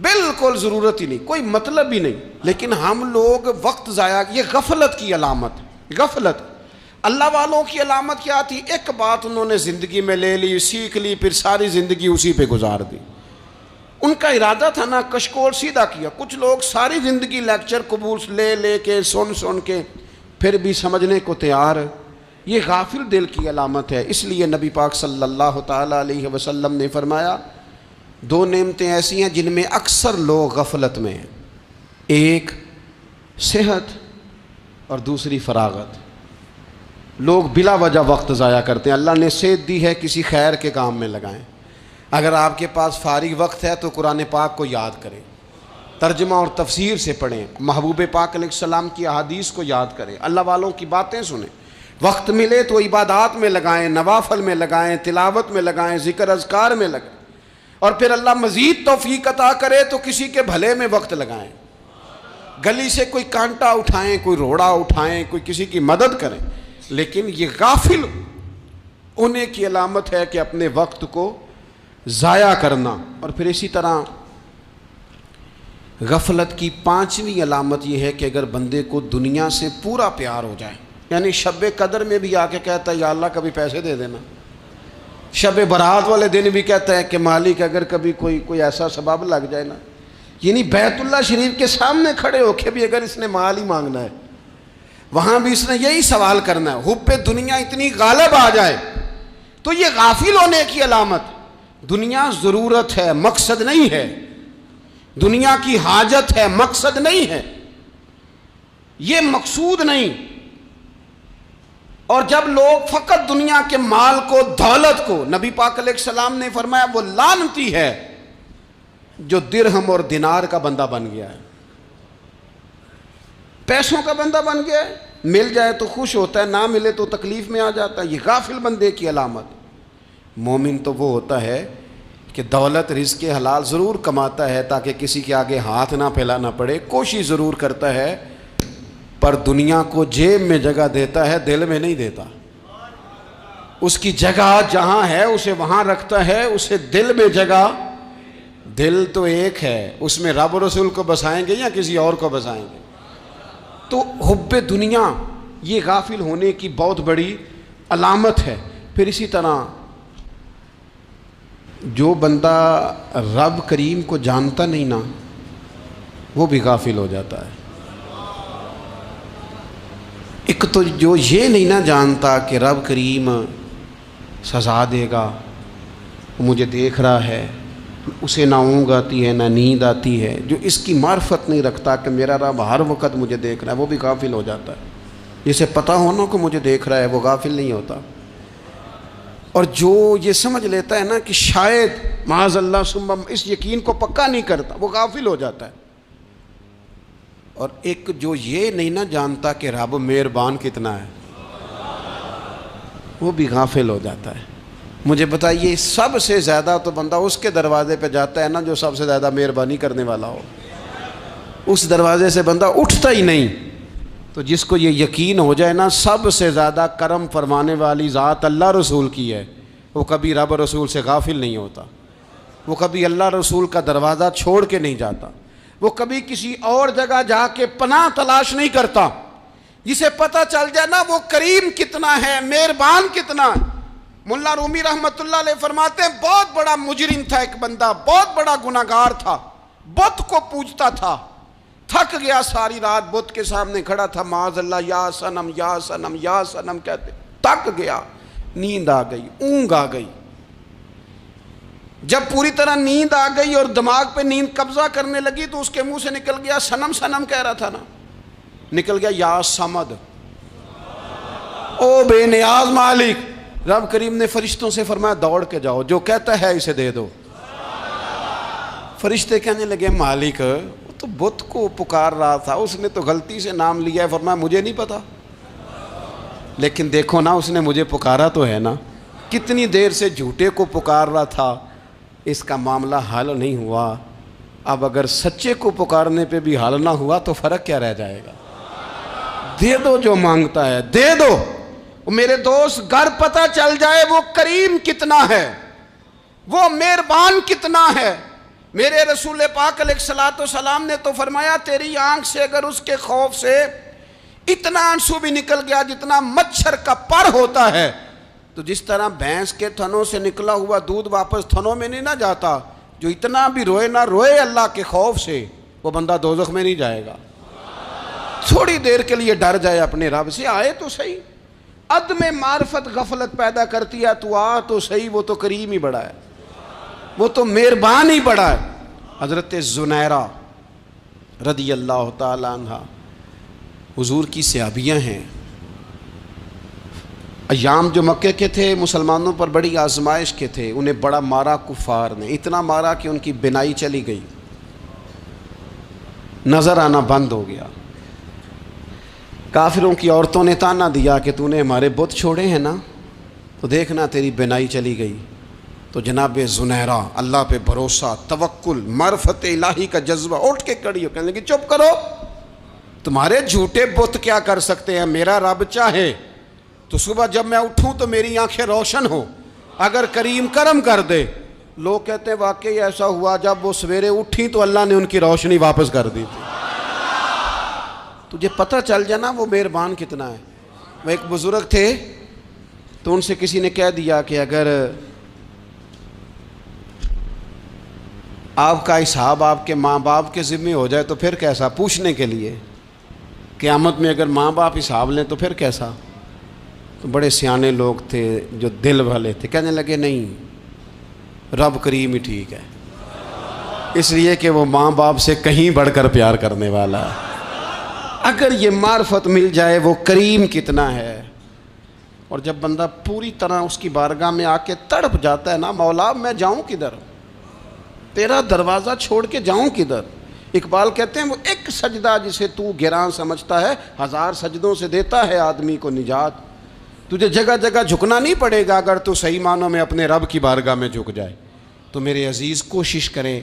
A: بالکل ضرورت ہی نہیں، کوئی مطلب ہی نہیں، لیکن ہم لوگ وقت ضائع، یہ غفلت کی علامت، غفلت۔ اللہ والوں کی علامت کیا تھی؟ ایک بات انہوں نے زندگی میں لے لی، سیکھ لی، پھر ساری زندگی اسی پہ گزار دی۔ ان کا ارادہ تھا نا کشکول سیدھا کیا۔ کچھ لوگ ساری زندگی لیکچر قبول لے کے سن کے پھر بھی سمجھنے کو تیار، یہ غافل دل کی علامت ہے۔ اس لیے نبی پاک صلی اللہ تعالیٰ علیہ وسلم نے فرمایا دو نعمتیں ایسی ہیں جن میں اکثر لوگ غفلت میں ہیں، ایک صحت اور دوسری فراغت۔ لوگ بلا وجہ وقت ضائع کرتے ہیں۔ اللہ نے صحت دی ہے، کسی خیر کے کام میں لگائیں۔ اگر آپ کے پاس فارغ وقت ہے تو قرآن پاک کو یاد کریں، ترجمہ اور تفسیر سے پڑھیں، محبوب پاک علیہ السلام کی احادیث کو یاد کریں، اللہ والوں کی باتیں سنیں۔ وقت ملے تو عبادات میں لگائیں، نوافل میں لگائیں، تلاوت میں لگائیں، ذکر اذکار میں لگائیں، اور پھر اللہ مزید توفیق عطا کرے تو کسی کے بھلے میں وقت لگائیں، گلی سے کوئی کانٹا اٹھائیں، کوئی روڑا اٹھائیں، کوئی کسی کی مدد کریں۔ لیکن یہ غافل ہونے کی علامت ہے کہ اپنے وقت کو ضائع کرنا۔ اور پھر اسی طرح غفلت کی پانچویں علامت یہ ہے کہ اگر بندے کو دنیا سے پورا پیار ہو جائے، یعنی شب قدر میں بھی آ کے کہتا ہے یا اللہ کبھی پیسے دے دینا، شب برات والے دن بھی کہتا ہے کہ مالک اگر کبھی کوئی ایسا سبب لگ جائے نا، یعنی بیت اللہ شریف کے سامنے کھڑے ہو کے بھی اگر اس نے مال ہی مانگنا ہے وہاں بھی اس نے یہی سوال کرنا ہے، حب دنیا اتنی غالب آ جائے تو یہ غافل ہونے کی علامت۔ دنیا ضرورت ہے، مقصد نہیں ہے، دنیا کی حاجت ہے، مقصد نہیں ہے، یہ مقصود نہیں۔ اور جب لوگ فقط دنیا کے مال کو، دولت کو، نبی پاک علیہ السلام نے فرمایا وہ لعنتی ہے جو درہم اور دینار کا بندہ بن گیا ہے، پیسوں کا بندہ بن گیا ہے، مل جائے تو خوش ہوتا ہے، نہ ملے تو تکلیف میں آ جاتا ہے۔ یہ غافل بندے کی علامت۔ مومن تو وہ ہوتا ہے کہ دولت رزق حلال ضرور کماتا ہے تاکہ کسی کے آگے ہاتھ نہ پھیلانا پڑے، کوشش ضرور کرتا ہے، پر دنیا کو جیب میں جگہ دیتا ہے، دل میں نہیں دیتا۔ اس کی جگہ جہاں ہے اسے وہاں رکھتا ہے، اسے دل میں جگہ، دل تو ایک ہے، اس میں رب و رسول کو بسائیں گے یا کسی اور کو بسائیں گے؟ تو حب دنیا یہ غافل ہونے کی بہت بڑی علامت ہے۔ پھر اسی طرح جو بندہ رب کریم کو جانتا نہیں نا وہ بھی غافل ہو جاتا ہے۔ ایک تو جو یہ نہیں نہ جانتا کہ رب کریم سزا دے گا، وہ مجھے دیکھ رہا ہے، اسے نہ اونگ آتی ہے نہ نیند آتی ہے، جو اس کی معرفت نہیں رکھتا کہ میرا رب ہر وقت مجھے دیکھ رہا ہے، وہ بھی غافل ہو جاتا ہے۔ جسے پتہ ہونا کہ مجھے دیکھ رہا ہے وہ غافل نہیں ہوتا۔ اور جو یہ سمجھ لیتا ہے نا کہ شاید معاذ اللہ ثم، اس یقین کو پکا نہیں کرتا، وہ غافل ہو جاتا ہے۔ اور ایک جو یہ نہیں نہ جانتا کہ رب مہربان کتنا ہے، وہ بھی غافل ہو جاتا ہے۔ مجھے بتائیے سب سے زیادہ تو بندہ اس کے دروازے پہ جاتا ہے نا جو سب سے زیادہ مہربانی کرنے والا ہو، اس دروازے سے بندہ اٹھتا ہی نہیں۔ تو جس کو یہ یقین ہو جائے نا سب سے زیادہ کرم فرمانے والی ذات اللہ رسول کی ہے، وہ کبھی رب رسول سے غافل نہیں ہوتا۔ وہ کبھی اللہ رسول کا دروازہ چھوڑ کے نہیں جاتا، وہ کبھی کسی اور جگہ جا کے پناہ تلاش نہیں کرتا۔ جسے پتہ چل جائے نا وہ کریم کتنا ہے، مہربان کتنا ہے۔ ملا رومی رحمت اللہ علیہ فرماتے ہیں بہت بڑا مجرم تھا ایک بندہ، بہت بڑا گناہگار تھا، بت کو پوجتا تھا، تھک گیا، ساری رات بت کے سامنے کھڑا تھا، معاذ اللہ یا صنم یا صنم یا صنم کہتے، تھک گیا، نیند آ گئی، اونگ آ گئی۔ جب پوری طرح نیند آ گئی اور دماغ پہ نیند قبضہ کرنے لگی تو اس کے منہ سے نکل گیا، صنم صنم کہہ رہا تھا نا، نکل گیا یا صمد، او بے نیاز مالک۔ رب کریم نے فرشتوں سے فرمایا دوڑ کے جاؤ، جو کہتا ہے اسے دے دو۔ فرشتے کہنے لگے مالک وہ تو بت کو پکار رہا تھا، اس نے تو غلطی سے نام لیا ہے۔ فرمایا مجھے نہیں پتا، لیکن دیکھو نا اس نے مجھے پکارا تو ہے نا، کتنی دیر سے جھوٹے کو پکار رہا تھا، اس کا معاملہ حل نہیں ہوا، اب اگر سچے کو پکارنے پہ بھی حل نہ ہوا تو فرق کیا رہ جائے گا؟ دے دو جو مانگتا ہے، دے دو۔ میرے دوست گھر پتہ چل جائے وہ کریم کتنا ہے، وہ مہربان کتنا ہے۔ میرے رسول پاک علیہ الصلوۃ والسلام نے تو فرمایا تیری آنکھ سے اگر اس کے خوف سے اتنا آنسو بھی نکل گیا جتنا مچھر کا پر ہوتا ہے، تو جس طرح بھینس کے تھنوں سے نکلا ہوا دودھ واپس تھنوں میں نہیں نہ جاتا، جو اتنا بھی روئے نہ روئے اللہ کے خوف سے، وہ بندہ دوزخ میں نہیں جائے گا۔ تھوڑی دیر کے لیے ڈر جائے اپنے رب سے، آئے تو صحیح۔ عدم معرفت غفلت پیدا کرتی ہے، تو آ تو صحیح، وہ تو کریم ہی بڑا ہے، وہ تو مہربان ہی بڑا ہے۔ حضرت زنیرہ رضی اللہ تعالی عنہ حضور کی صحابیاں ہیں۔ ایام جو مکے کے تھے مسلمانوں پر بڑی آزمائش کے تھے، انہیں بڑا مارا کفار نے، اتنا مارا کہ ان کی بینائی چلی گئی، نظر آنا بند ہو گیا۔ کافروں کی عورتوں نے تانا دیا کہ تو نے ہمارے بت چھوڑے ہیں نا، تو دیکھنا تیری بینائی چلی گئی۔ تو جناب زنیرہ اللہ پہ بھروسہ، توکل، معرفت الہی کا جذبہ، اٹھ کے کھڑی ہو کہنے لگی چپ کرو، تمہارے جھوٹے بت کیا کر سکتے ہیں، میرا رب چاہے تو صبح جب میں اٹھوں تو میری آنکھیں روشن ہو، اگر کریم کرم کر دے۔ لوگ کہتے ہیں واقعی ایسا ہوا، جب وہ سویرے اٹھی تو اللہ نے ان کی روشنی واپس کر دی تھی۔ تجھے پتہ چل جانا وہ مہربان کتنا ہے۔ وہ ایک بزرگ تھے تو ان سے کسی نے کہہ دیا کہ اگر آپ کا حساب آپ کے ماں باپ کے ذمہ ہو جائے تو پھر کیسا، پوچھنے کے لیے قیامت میں اگر ماں باپ حساب لیں تو پھر کیسا۔ تو بڑے سیانے لوگ تھے جو دل والے تھے، کہنے لگے نہیں، رب کریم ہی ٹھیک ہے، اس لیے کہ وہ ماں باپ سے کہیں بڑھ کر پیار کرنے والا ہے۔ اگر یہ معرفت مل جائے وہ کریم کتنا ہے، اور جب بندہ پوری طرح اس کی بارگاہ میں آ کے تڑپ جاتا ہے نا، مولا میں جاؤں کدھر، تیرا دروازہ چھوڑ کے جاؤں کدھر۔ اقبال کہتے ہیں وہ ایک سجدہ جسے تو گراں سمجھتا ہے، 1000 سجدوں سے دیتا ہے آدمی کو نجات۔ تجھے جگہ جگہ جھکنا نہیں پڑے گا اگر تو صحیح معنوں میں اپنے رب کی بارگاہ میں جھک جائے۔ تو میرے عزیز کوشش کریں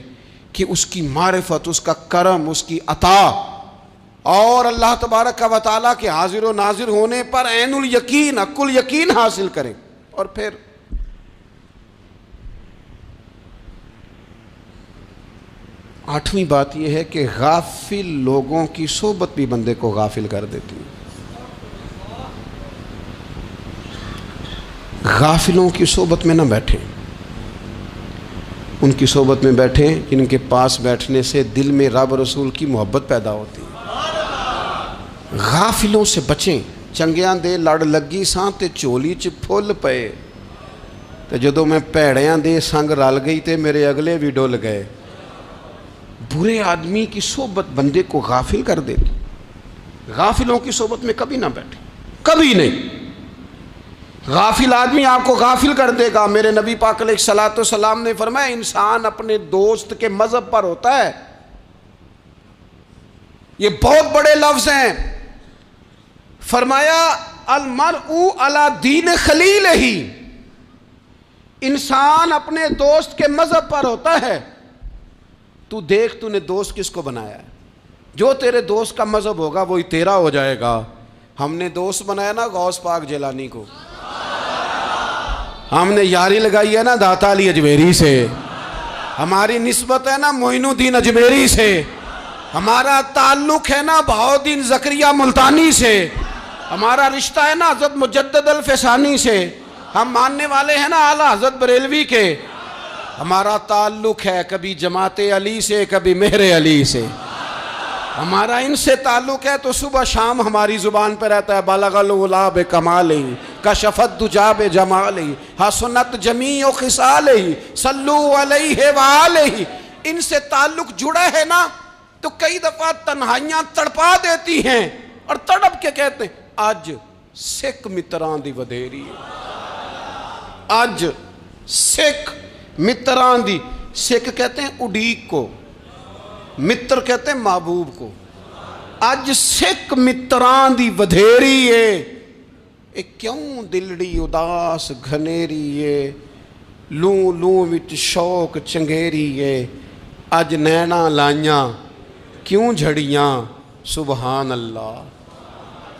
A: کہ اس کی معرفت، اس کا کرم، اس کی عطا اور اللہ تبارک و تعالیٰ کے حاضر و ناظر ہونے پر عین الیقین، حق الیقین حاصل کریں۔ اور پھر آٹھویں بات یہ ہے کہ غافل لوگوں کی صحبت بھی بندے کو غافل کر دیتی ہے۔ غافلوں کی صحبت میں نہ بیٹھیں، ان کی صحبت میں بیٹھیں جن کے پاس بیٹھنے سے دل میں رب رسول کی محبت پیدا ہوتی ہے۔ غافلوں سے بچیں۔ چنگیاں دے لڑ لگی ساں تے چولی چ پھل پئے، تے جدوں میں پیڑیاں دے سنگ رل گئی تے میرے اگلے بھی ڈول گئے۔ برے آدمی کی صحبت بندے کو غافل کر دیتی۔ غافلوں کی صحبت میں کبھی نہ بیٹھیں، کبھی نہیں۔ غافل آدمی آپ کو غافل کر دے گا۔ میرے نبی پاک علیہ الصلوۃ والسلام نے فرمایا انسان اپنے دوست کے مذہب پر ہوتا ہے۔ یہ بہت بڑے لفظ ہیں۔ فرمایا المرء علی دین خلیلہ، انسان اپنے دوست کے مذہب پر ہوتا ہے۔ تو دیکھ تو نے دوست کس کو بنایا ہے، جو تیرے دوست کا مذہب ہوگا وہی تیرا ہو جائے گا۔ ہم نے دوست بنایا نا غوث پاک جیلانی کو، ہم نے یاری لگائی ہے نا داتا علی اجمیری سے، ہماری نسبت ہے نا معین الدین اجمیری سے، ہمارا تعلق ہے نا بہاؤالدین زکریا ملتانی سے، ہمارا رشتہ ہے نا حضرت مجدد الفسانی سے، ہم ماننے والے ہیں نا اعلیٰ حضرت بریلوی کے، ہمارا تعلق ہے کبھی جماعت علی سے کبھی مہر علی سے، ہمارا ان سے تعلق ہے تو صبح شام ہماری زبان پہ رہتا ہے بالغ العلا بکمالہ کشف الدجی بجمالہ حسنت جمیع خصالہ صلو علیہ وآلہ۔ ان سے تعلق جڑا ہے نا تو کئی دفعہ تنہائیاں تڑپا دیتی ہیں اور تڑپ کے کہتے ہیں آج سکھ متران دی ودھیری ہے، آج سکھ متران دی، سکھ کہتے ہیں اڈیق کو، متر کہتے ہیں محبوب کو، آج سکھ متران دی ودھیری ہے، اے کیوں دلڑی اداس گھنیری ہے، لوں لوں وچ شوق چنگیری ہے، اج نینا لائیاں کیوں جھڑیاں، سبحان اللہ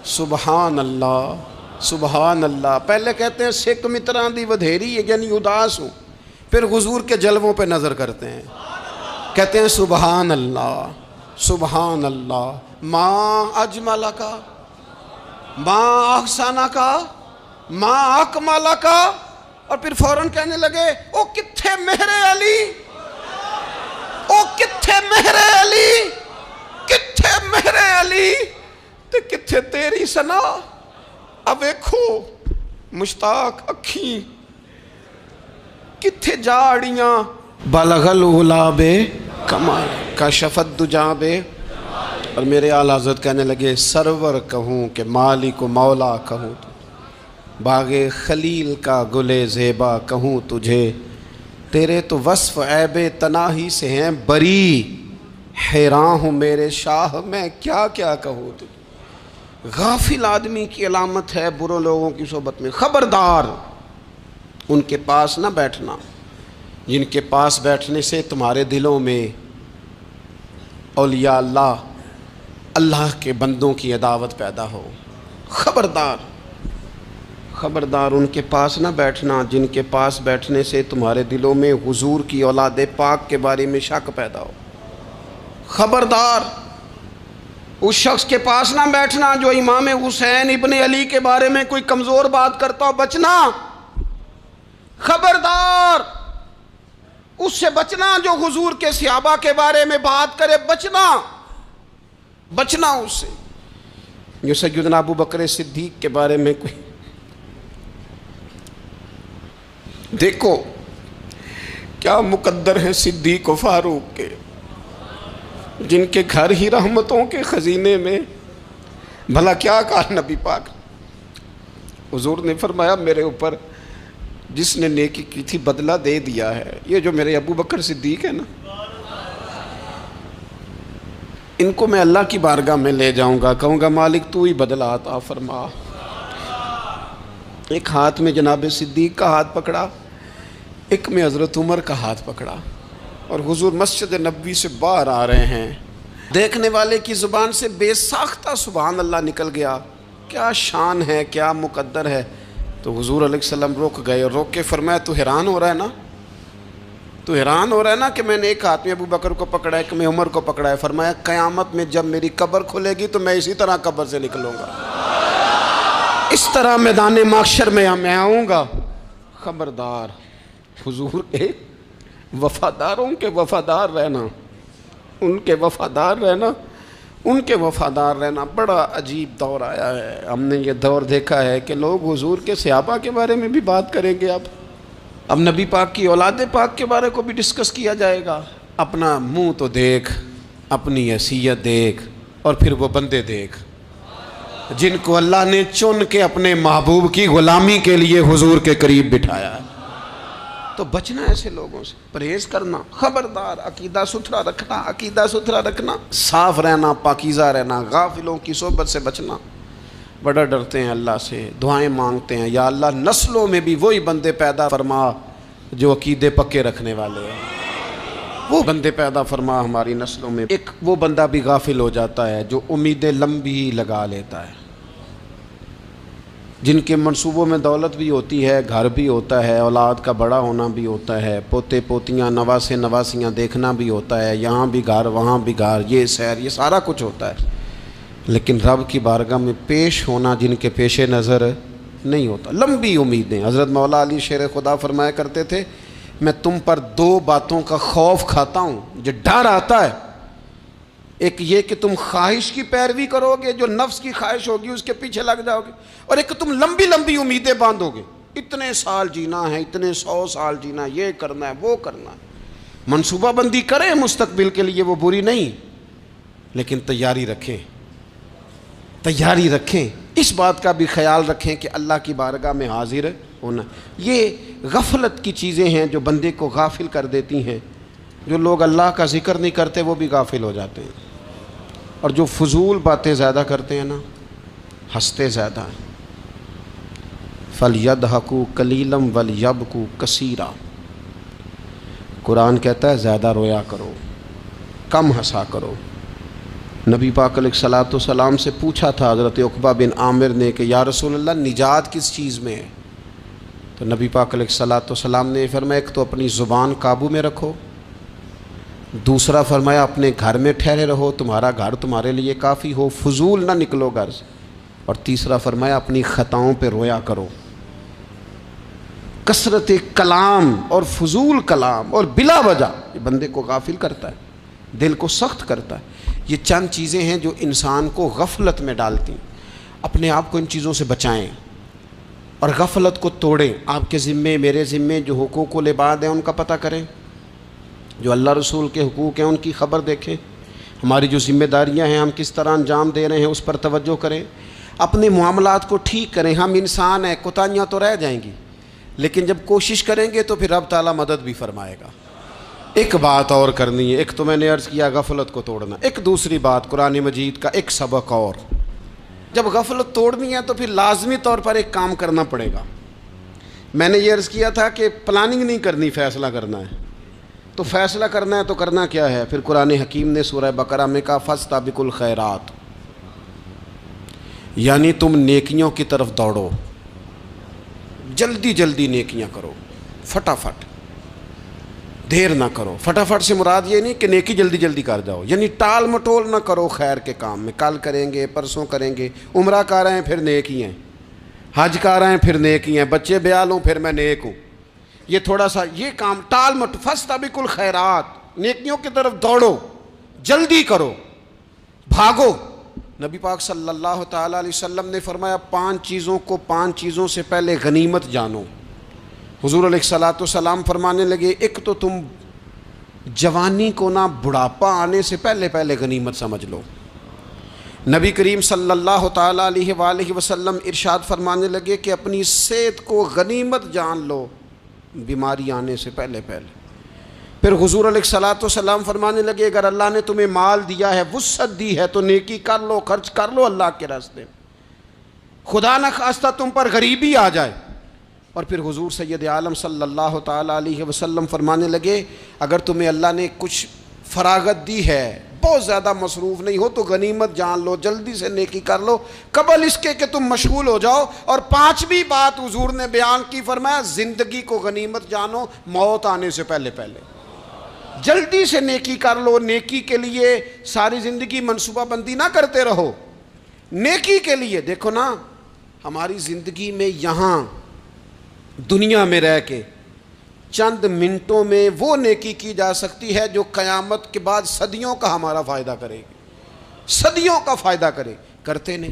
A: سبحان اللہ سبحان اللہ۔ پہلے کہتے ہیں سکھ متران دی ودھیری ہے یعنی اداس ہوں، پھر حضور کے جلووں پہ نظر کرتے ہیں، کہتے ہیں سبحان اللہ سبحان اللہ، ماں اجمل کا ماں احسانہ کا ماں اکمالہ کا، اور پھر فوراً کہنے لگے او کتھے مہر علی، او کتھے مہر علی، کتھے مہر علی تے کتھے تیری سنا، اب ایکھو مشتاق اکھیں کتھے جاڑیاں، بلغ العلا بکمال کشف الدجی بے، اور میرے اعلیٰ حضرت کہنے لگے سرور کہوں کہ مالک و مولا کہوں، باغ خلیل کا گلے زیبا کہوں تجھے، تیرے تو وصف عیب تناہی سے ہیں بری، حیران ہوں میرے شاہ میں کیا کیا کہوں تجھے۔ غافل آدمی کی علامت ہے برے لوگوں کی صحبت میں، خبردار ان کے پاس نہ بیٹھنا جن کے پاس بیٹھنے سے تمہارے دلوں میں اولیاء اللہ اللہ کے بندوں کی عداوت پیدا ہو، خبردار خبردار ان کے پاس نہ بیٹھنا جن کے پاس بیٹھنے سے تمہارے دلوں میں حضور کی اولاد پاک کے بارے میں شک پیدا ہو، خبردار اس شخص کے پاس نہ بیٹھنا جو امام حسین ابن علی کے بارے میں کوئی کمزور بات کرتا ہو، بچنا، خبردار اس سے بچنا جو حضور کے صحابہ کے بارے میں بات کرے، بچنا بچنا اس سے، جو سیدنا ابو بکر صدیق کے بارے میں کوئی، دیکھو کیا مقدر ہے صدیق و فاروق کے، جن کے گھر ہی رحمتوں کے خزینے میں، بھلا کیا کہا نبی پاک، حضور نے فرمایا میرے اوپر جس نے نیکی کی تھی بدلہ دے دیا ہے، یہ جو میرے ابو بکر صدیق ہے نا، ان کو میں اللہ کی بارگاہ میں لے جاؤں گا، کہوں گا مالک تو ہی بدلہ عطا فرما۔ ایک ہاتھ میں جناب صدیق کا ہاتھ پکڑا، ایک میں حضرت عمر کا ہاتھ پکڑا، اور حضور مسجد نبوی سے باہر آ رہے ہیں، دیکھنے والے کی زبان سے بے ساختہ سبحان اللہ نکل گیا، کیا شان ہے کیا مقدر ہے، تو حضور علیہ السلام رک گئے، اور روک کے فرمایا تو حیران ہو رہا ہے نا، تو حیران ہو رہا ہے نا کہ میں نے ایک ہاتھ میں ابو بکر کو پکڑا ہے ایک میں عمر کو پکڑا ہے، فرمایا قیامت میں جب میری قبر کھلے گی تو میں اسی طرح قبر سے نکلوں گا، اس طرح میدان محشر میں میں آؤں گا، خبردار حضور ایک وفاداروں کے وفادار رہنا، ان کے وفادار رہنا، ان کے وفادار رہنا۔ بڑا عجیب دور آیا ہے، ہم نے یہ دور دیکھا ہے کہ لوگ حضور کے صحابہ کے بارے میں بھی بات کریں گے، اب نبی پاک کی اولاد پاک کے بارے کو بھی ڈسکس کیا جائے گا۔ اپنا منہ تو دیکھ، اپنی حیثیت دیکھ، اور پھر وہ بندے دیکھ جن کو اللہ نے چن کے اپنے محبوب کی غلامی کے لیے حضور کے قریب بٹھایا ہے۔ تو بچنا ایسے لوگوں سے، پرہیز کرنا، خبردار عقیدہ ستھرا رکھنا، عقیدہ ستھرا رکھنا، صاف رہنا، پاکیزہ رہنا، غافلوں کی صحبت سے بچنا۔ بڑا ڈرتے ہیں اللہ سے، دعائیں مانگتے ہیں، یا اللہ نسلوں میں بھی وہی بندے پیدا فرما جو عقیدے پکے رکھنے والے ہیں، وہ بندے پیدا فرما ہماری نسلوں میں۔ ایک وہ بندہ بھی غافل ہو جاتا ہے جو امیدیں لمبی لگا لیتا ہے، جن کے منصوبوں میں دولت بھی ہوتی ہے، گھر بھی ہوتا ہے، اولاد کا بڑا ہونا بھی ہوتا ہے، پوتے پوتیاں نواسے نواسیاں دیکھنا بھی ہوتا ہے، یہاں بھی گھر وہاں بھی گھر، یہ سیر، یہ سارا کچھ ہوتا ہے، لیکن رب کی بارگاہ میں پیش ہونا جن کے پیش نظر نہیں ہوتا۔ لمبی امیدیں۔ حضرت مولا علی شیر خدا فرمایا کرتے تھے، میں تم پر دو باتوں کا خوف کھاتا ہوں، جو ڈر آتا ہے، ایک یہ کہ تم خواہش کی پیروی کرو گے، جو نفس کی خواہش ہوگی اس کے پیچھے لگ جاؤ گے، اور ایک کہ تم لمبی لمبی امیدیں باندھو گے، اتنے سال جینا ہے، اتنے 100 سال جینا، یہ کرنا ہے وہ کرنا ہے۔ منصوبہ بندی کریں مستقبل کے لیے، وہ بری نہیں، لیکن تیاری رکھیں، تیاری رکھیں، اس بات کا بھی خیال رکھیں کہ اللہ کی بارگاہ میں حاضر ہونا۔ یہ غفلت کی چیزیں ہیں جو بندے کو غافل کر دیتی ہیں۔ جو لوگ اللہ کا ذکر نہیں کرتے وہ بھی غافل ہو جاتے ہیں، اور جو فضول باتیں زیادہ کرتے ہیں نا، ہنستے زیادہ ہیں۔ فَلْيَضْحَكُوا قَلِيلًا وَلْيَبْكُوا كَثِيرًا، قرآن کہتا ہے زیادہ رویا کرو، کم ہنسا کرو۔ نبی پاک علیہ الصلوۃ والسلام سے پوچھا تھا حضرت عقبہ بن عامر نے کہ یا رسول اللہ نجات کس چیز میں ہے؟ تو نبی پاک علیہ الصلوۃ والسلام نے فرمایا ایک تو اپنی زبان قابو میں رکھو، دوسرا فرمایا اپنے گھر میں ٹھہرے رہو، تمہارا گھر تمہارے لیے کافی ہو، فضول نہ نکلو گھر سے، اور تیسرا فرمایا اپنی خطاؤں پہ رویا کرو۔ کثرت کلام اور فضول کلام اور بلا وجہ یہ بندے کو غافل کرتا ہے، دل کو سخت کرتا ہے۔ یہ چند چیزیں ہیں جو انسان کو غفلت میں ڈالتی ہیں۔ اپنے آپ کو ان چیزوں سے بچائیں اور غفلت کو توڑیں۔ آپ کے ذمے، میرے ذمے جو حقوق العباد ہیں ان کا پتہ کریں، جو اللہ رسول کے حقوق ہیں ان کی خبر دیکھیں، ہماری جو ذمہ داریاں ہیں ہم کس طرح انجام دے رہے ہیں اس پر توجہ کریں، اپنے معاملات کو ٹھیک کریں۔ ہم انسان ہیں، کوتاہیاں تو رہ جائیں گی، لیکن جب کوشش کریں گے تو پھر رب تعالیٰ مدد بھی فرمائے گا۔ ایک بات اور کرنی ہے، ایک تو میں نے عرض کیا غفلت کو توڑنا، ایک دوسری بات قرآن مجید کا ایک سبق اور، جب غفلت توڑنی ہے تو پھر لازمی طور پر ایک کام کرنا پڑے گا۔ میں نے یہ عرض کیا تھا کہ پلاننگ نہیں کرنی، فیصلہ کرنا ہے۔ تو فیصلہ کرنا ہے تو کرنا کیا ہے؟ پھر قرآن حکیم نے سورہ بقرہ میں کہا فَاسْتَبِقُوا الْخَيْرَاتِ، یعنی تم نیکیوں کی طرف دوڑو، جلدی جلدی نیکیاں کرو، فٹافٹ، دیر نہ کرو۔ فٹافٹ سے مراد یہ نہیں کہ نیکی جلدی جلدی کر جاؤ، یعنی ٹال مٹول نہ کرو خیر کے کام میں، کل کریں گے، پرسوں کریں گے، عمرہ کر رہے ہیں پھر نیکی ہیں، حج کر رہے ہیں پھر نیکی ہیں، بچے بیال ہوں پھر میں نیک ہوں، یہ تھوڑا سا یہ کام ٹال مٹ۔ فاستبقوا الخیرات، نیکیوں کی طرف دوڑو، جلدی کرو، بھاگو۔ نبی پاک صلی اللہ تعالیٰ علیہ وسلم نے فرمایا 5 چیزوں کو 5 چیزوں سے پہلے غنیمت جانو۔ حضور علیہ الصلوۃ والسلام فرمانے لگے ایک تو تم جوانی کو نہ بڑھاپا آنے سے پہلے پہلے غنیمت سمجھ لو۔ نبی کریم صلی اللہ تعالیٰ علیہ وآلہ وسلم ارشاد فرمانے لگے کہ اپنی صحت کو غنیمت جان لو بیماری آنے سے پہلے پہلے۔ پھر حضور علیہ الصلوۃ والسلام فرمانے لگے اگر اللہ نے تمہیں مال دیا ہے، وسعت دی ہے، تو نیکی کر لو، خرچ کر لو اللہ کے راستے میں، خدا نہ خواستہ تم پر غریبی آ جائے۔ اور پھر حضور سید عالم صلی اللہ تعالیٰ علیہ وسلم فرمانے لگے اگر تمہیں اللہ نے کچھ فراغت دی ہے، بہت زیادہ مصروف نہیں ہو، تو غنیمت جان لو، جلدی سے نیکی کر لو قبل اس کے کہ تم مشغول ہو جاؤ۔ اور 5ویں بات حضور نے بیان کی، فرمایا زندگی کو غنیمت جانو موت آنے سے پہلے پہلے، جلدی سے نیکی کر لو۔ نیکی کے لیے ساری زندگی منصوبہ بندی نہ کرتے رہو، نیکی کے لیے دیکھو نا، ہماری زندگی میں یہاں دنیا میں رہ کے چند منٹوں میں وہ نیکی کی جا سکتی ہے جو قیامت کے بعد صدیوں کا ہمارا فائدہ کرے گی، صدیوں کا فائدہ کرتے نہیں۔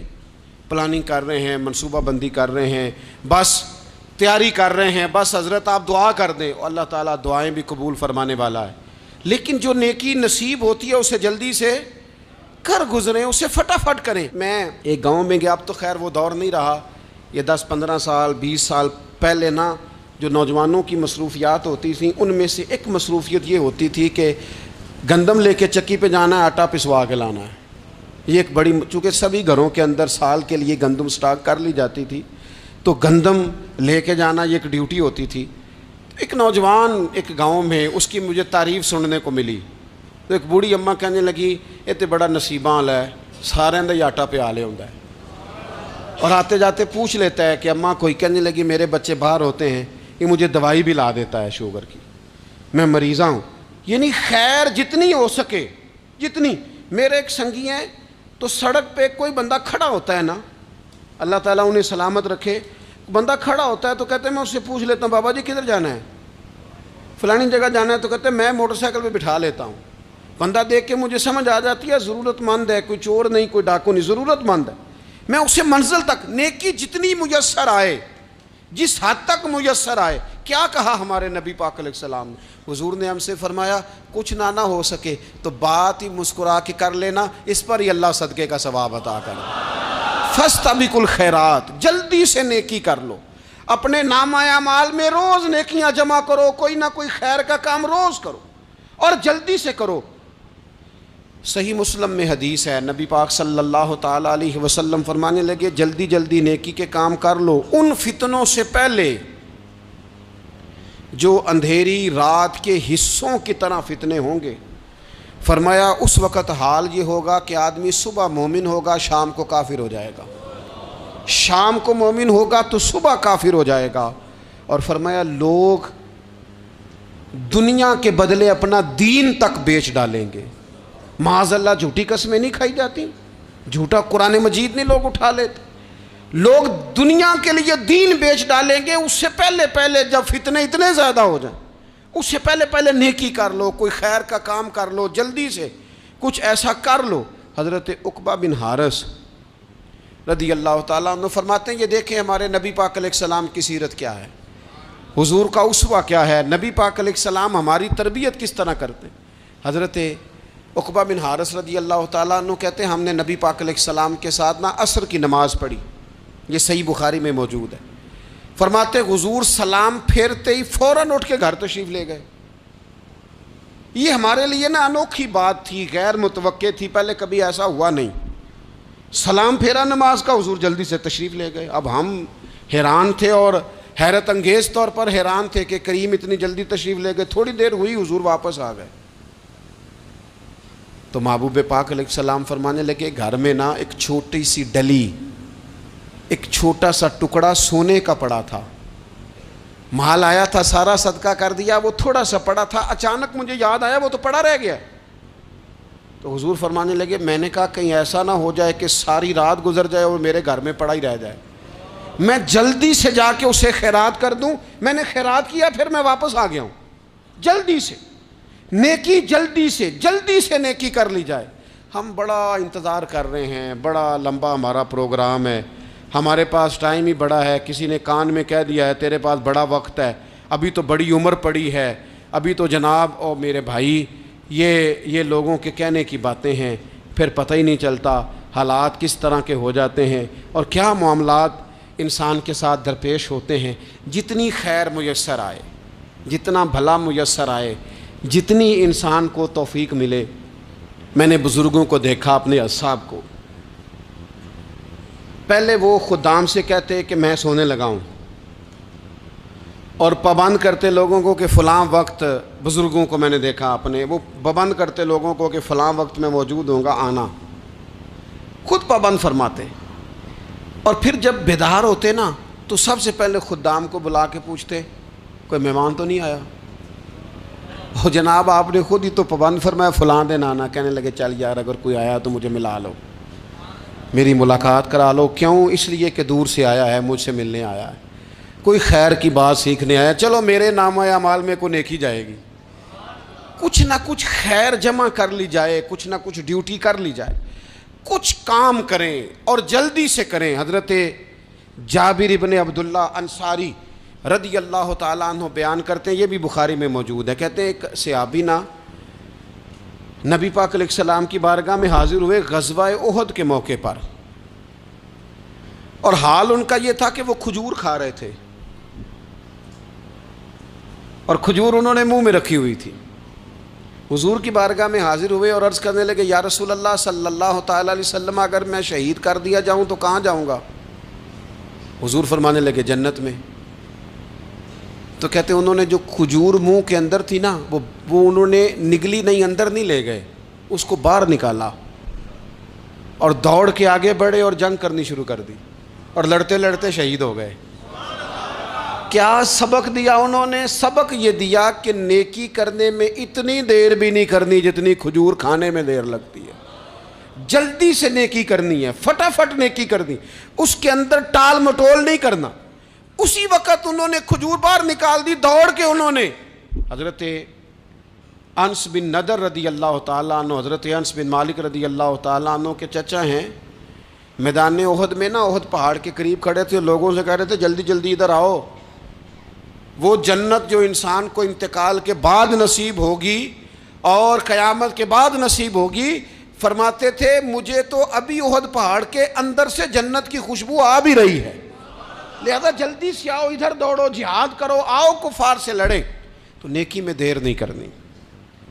A: پلاننگ کر رہے ہیں، منصوبہ بندی کر رہے ہیں، بس تیاری کر رہے ہیں، بس حضرت آپ دعا کر دیں، اللہ تعالیٰ دعائیں بھی قبول فرمانے والا ہے، لیکن جو نیکی نصیب ہوتی ہے اسے جلدی سے کر گزریں، اسے فٹافٹ کریں۔ میں ایک گاؤں میں گیا، اب تو خیر وہ دور نہیں رہا، یہ 10-15 سال 20 سال پہلے نا جو نوجوانوں کی مصروفیات ہوتی تھیں ان میں سے ایک مصروفیت یہ ہوتی تھی کہ گندم لے کے چکی پہ جانا ہے، آٹا پسوا کے لانا ہے۔ یہ ایک بڑی، چونکہ سبھی گھروں کے اندر سال کے لیے گندم سٹاک کر لی جاتی تھی، تو گندم لے کے جانا یہ ایک ڈیوٹی ہوتی تھی۔ ایک نوجوان ایک گاؤں میں، اس کی مجھے تعریف سننے کو ملی، تو ایک بوڑھی اماں کہنے لگی یہ تو بڑا نصیباں والا ہے، سارے دا آٹا پیا لے ہوندا ہے۔ اور آتے جاتے پوچھ لیتا ہے کہ اماں کوئی کہنے لگی میرے بچے باہر ہوتے ہیں، یہ مجھے دوائی بھی لا دیتا ہے شوگر کی، میں مریضہ ہوں. یعنی خیر جتنی ہو سکے جتنی. میرے ایک سنگی ہیں تو سڑک پہ کوئی بندہ کھڑا ہوتا ہے نا، اللہ تعالیٰ انہیں سلامت رکھے، بندہ کھڑا ہوتا ہے تو کہتے ہیں میں اس سے پوچھ لیتا ہوں بابا جی کدھر جانا ہے، فلانی جگہ جانا ہے، تو کہتے ہیں میں موٹر سائیکل پہ بٹھا لیتا ہوں. بندہ دیکھ کے مجھے سمجھ آ جاتی ہے ضرورت مند ہے، کوئی چور نہیں کوئی ڈاکو نہیں، ضرورت مند ہے. میں اسے منزل تک نیکی جتنی میسر آئے، جس حد تک میسر آئے. کیا کہا ہمارے نبی پاک علیہ السلام نے؟ حضور نے ہم سے فرمایا کچھ نہ ہو سکے تو بات ہی مسکرا کے کر لینا، اس پر ہی اللہ صدقے کا ثواب عطا کرے. فاستبقوا الخیرات، جلدی سے نیکی کر لو. اپنے نامہ اعمال میں روز نیکیاں جمع کرو، کوئی نہ کوئی خیر کا کام روز کرو اور جلدی سے کرو. صحیح مسلم میں حدیث ہے، نبی پاک صلی اللہ تعالی علیہ وسلم فرمانے لگے جلدی جلدی نیکی کے کام کر لو ان فتنوں سے پہلے جو اندھیری رات کے حصوں کی طرح فتنے ہوں گے. فرمایا اس وقت حال یہ ہوگا کہ آدمی صبح مومن ہوگا شام کو کافر ہو جائے گا، شام کو مومن ہوگا تو صبح کافر ہو جائے گا. اور فرمایا لوگ دنیا کے بدلے اپنا دین تک بیچ ڈالیں گے. معاذ اللہ جھوٹی قسمیں نہیں کھائی جاتی، جھوٹا قرآن مجید نہیں لوگ اٹھا لیتے. لوگ دنیا کے لیے دین بیچ ڈالیں گے. اس سے پہلے جب فتنے اتنے زیادہ ہو جائیں اس سے پہلے نیکی کر لو، کوئی خیر کا کام کر لو، جلدی سے کچھ ایسا کر لو. حضرت عقبہ بن حارث رضی اللہ تعالیٰ عنہ فرماتے ہیں یہ دیکھیں ہمارے نبی پاک علیہ السلام کی سیرت کیا ہے، حضور کا اسوہ کیا ہے، نبی پاک علیہ السلام ہماری تربیت کس طرح کرتے ہیں. حضرت عقبہ بن حارث رضی اللہ تعالیٰ عنہ کہتے ہیں ہم نے نبی پاک علیہ السلام کے ساتھ نا عصر کی نماز پڑھی، یہ صحیح بخاری میں موجود ہے. فرماتے حضور سلام پھیرتے ہی فوراً اٹھ کے گھر تشریف لے گئے. یہ ہمارے لیے نا انوکھی بات تھی، غیر متوقع تھی، پہلے کبھی ایسا ہوا نہیں. سلام پھیرا نماز کا، حضور جلدی سے تشریف لے گئے. اب ہم حیران تھے اور حیرت انگیز طور پر حیران تھے کہ کریم اتنی جلدی تشریف لے گئے. تھوڑی دیر ہوئی حضور واپس آ گئے تو محبوب پاک علیہ السلام فرمانے لگے گھر میں نا ایک چھوٹی سی ڈلی، ایک چھوٹا سا ٹکڑا سونے کا پڑا تھا، مال آیا تھا سارا صدقہ کر دیا، وہ تھوڑا سا پڑا تھا، اچانک مجھے یاد آیا وہ تو پڑا رہ گیا. تو حضور فرمانے لگے میں نے کہا کہیں ایسا نہ ہو جائے کہ ساری رات گزر جائے اور میرے گھر میں پڑا ہی رہ جائے، میں جلدی سے جا کے اسے خیرات کر دوں. میں نے خیرات کیا پھر میں واپس آ گیا ہوں. جلدی سے نیکی، جلدی سے نیکی کر لی جائے. ہم بڑا انتظار کر رہے ہیں، بڑا لمبا ہمارا پروگرام ہے، ہمارے پاس ٹائم ہی بڑا ہے. کسی نے کان میں کہہ دیا ہے تیرے پاس بڑا وقت ہے، ابھی تو بڑی عمر پڑی ہے، ابھی تو جناب او میرے بھائی یہ لوگوں کے کہنے کی باتیں ہیں. پھر پتہ ہی نہیں چلتا حالات کس طرح کے ہو جاتے ہیں اور کیا معاملات انسان کے ساتھ درپیش ہوتے ہیں. جتنی خیر میسر آئے، جتنا بھلا میسر آئے، جتنی انسان کو توفیق ملے. میں نے بزرگوں کو دیکھا، اپنے اصحاب کو، پہلے وہ خدام سے کہتے کہ میں سونے لگا ہوں اور پابند کرتے لوگوں کو کہ فلاں وقت، بزرگوں کو میں نے دیکھا اپنے، وہ پابند کرتے لوگوں کو کہ فلاں وقت میں موجود ہوں گا آنا، خود پابند فرماتے. اور پھر جب بیدار ہوتے نا تو سب سے پہلے خدام کو بلا کے پوچھتے کوئی مہمان تو نہیں آیا؟ وہ جناب آپ نے خود ہی تو پابند فرمایا فلاں دن آنا. کہنے لگے چل یار اگر کوئی آیا تو مجھے ملا لو، میری ملاقات کرا لو. کیوں؟ اس لیے کہ دور سے آیا ہے، مجھ سے ملنے آیا ہے، کوئی خیر کی بات سیکھنے آیا. چلو میرے نامہ اعمال میں کوئی نیکی جائے گی، کچھ نہ کچھ خیر جمع کر لی جائے، کچھ نہ کچھ ڈیوٹی کر لی جائے، کچھ کام کریں اور جلدی سے کریں. حضرت جابر ابن عبداللہ انصاری رضی اللہ تعالیٰ عنہ بیان کرتے ہیں، یہ بھی بخاری میں موجود ہے. کہتے ہیں ایک صحابی نا نبی پاک علیہ السلام کی بارگاہ میں حاضر ہوئے غزوہ احد کے موقع پر، اور حال ان کا یہ تھا کہ وہ کھجور کھا رہے تھے اور کھجور انہوں نے منہ میں رکھی ہوئی تھی. حضور کی بارگاہ میں حاضر ہوئے اور عرض کرنے لگے یا رسول اللہ صلی اللہ تعالیٰ علیہ وسلم اگر میں شہید کر دیا جاؤں تو کہاں جاؤں گا؟ حضور فرمانے لگے جنت میں. تو کہتے ہیں انہوں نے جو کھجور منہ کے اندر تھی نا وہ انہوں نے نگلی نہیں، اندر نہیں لے گئے، اس کو باہر نکالا اور دوڑ کے آگے بڑھے اور جنگ کرنی شروع کر دی. اور لڑتے لڑتے شہید ہو گئے۔ کیا سبق دیا انہوں نے؟ سبق یہ دیا کہ نیکی کرنے میں اتنی دیر بھی نہیں کرنی جتنی کھجور کھانے میں دیر لگتی ہے۔ جلدی سے نیکی کرنی ہے، فٹافٹ نیکی کرنی، اس کے اندر ٹال مٹول نہیں کرنا۔ اسی وقت انہوں نے کھجور باہر نکال دی، دوڑ کے انہوں نے حضرت انس بن نضر رضی اللہ تعالیٰ عنہ، حضرت انس بن مالک رضی اللہ تعالیٰ عنہ کے چچا ہیں، میدان احد میں نا، احد پہاڑ کے قریب کھڑے تھے، لوگوں سے کہہ رہے تھے جلدی جلدی ادھر آؤ، وہ جنت جو انسان کو انتقال کے بعد نصیب ہوگی اور قیامت کے بعد نصیب ہوگی، فرماتے تھے مجھے تو ابھی احد پہاڑ کے اندر سے جنت کی خوشبو آ بھی رہی ہے، لہذا جلدی سے آؤ، ادھر دوڑو، جہاد کرو، آؤ کفار سے لڑیں۔ تو نیکی میں دیر نہیں کرنی،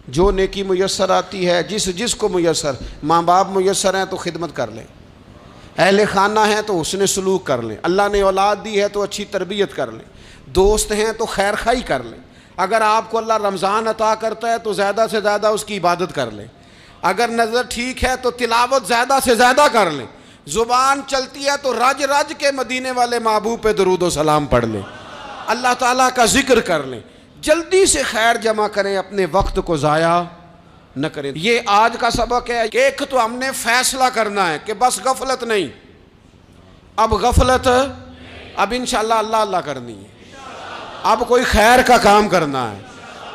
A: جو نیکی میسر آتی ہے، جس کو میسر، ماں باپ میسر ہیں تو خدمت کر لیں، اہل خانہ ہیں تو حسن سلوک کر لیں، اللہ نے اولاد دی ہے تو اچھی تربیت کر لیں، دوست ہیں تو خیر خواہی کر لیں، اگر آپ کو اللہ رمضان عطا کرتا ہے تو زیادہ سے زیادہ اس کی عبادت کر لیں، اگر نظر ٹھیک ہے تو تلاوت زیادہ سے زیادہ کر لیں، زبان چلتی ہے تو رج رج کے مدینے والے محبوب پہ درود و سلام پڑھ لیں، اللہ تعالیٰ کا ذکر کر لیں، جلدی سے خیر جمع کریں، اپنے وقت کو ضائع نہ کریں۔ یہ آج کا سبق ہے۔ ایک تو ہم نے فیصلہ کرنا ہے کہ بس غفلت نہیں، اب غفلت، اب انشاءاللہ اللہ اللہ کرنی ہے، اب کوئی خیر کا کام کرنا ہے۔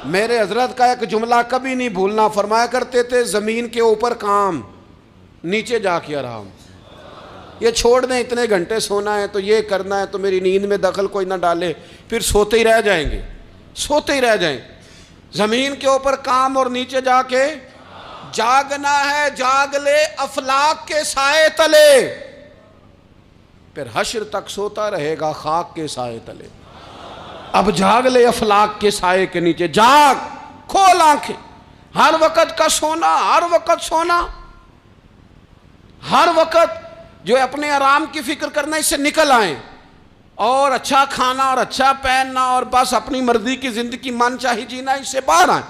A: میرے حضرت کا ایک جملہ کبھی نہیں بھولنا، فرمایا کرتے تھے زمین کے اوپر کام، نیچے جا کے آرام۔ یہ چھوڑ دیں اتنے گھنٹے سونا ہے تو یہ کرنا ہے تو میری نیند میں دخل کوئی نہ ڈالے، پھر سوتے ہی رہ جائیں گے، سوتے ہی رہ جائیں۔ زمین کے اوپر کام اور نیچے جا کے جاگنا ہے، جاگ لے افلاک کے سائے تلے، پھر حشر تک سوتا رہے گا خاک کے سائے تلے۔ اب جاگ لے افلاک کے سائے کے نیچے، جاگ، کھول آنکھیں، ہر وقت کا سونا، ہر وقت سونا، ہر وقت جو اپنے آرام کی فکر کرنا، اس سے نکل آئیں اور اچھا کھانا اور اچھا پہننا اور بس اپنی مرضی کی زندگی من چاہی جینا، اس سے باہر آئیں،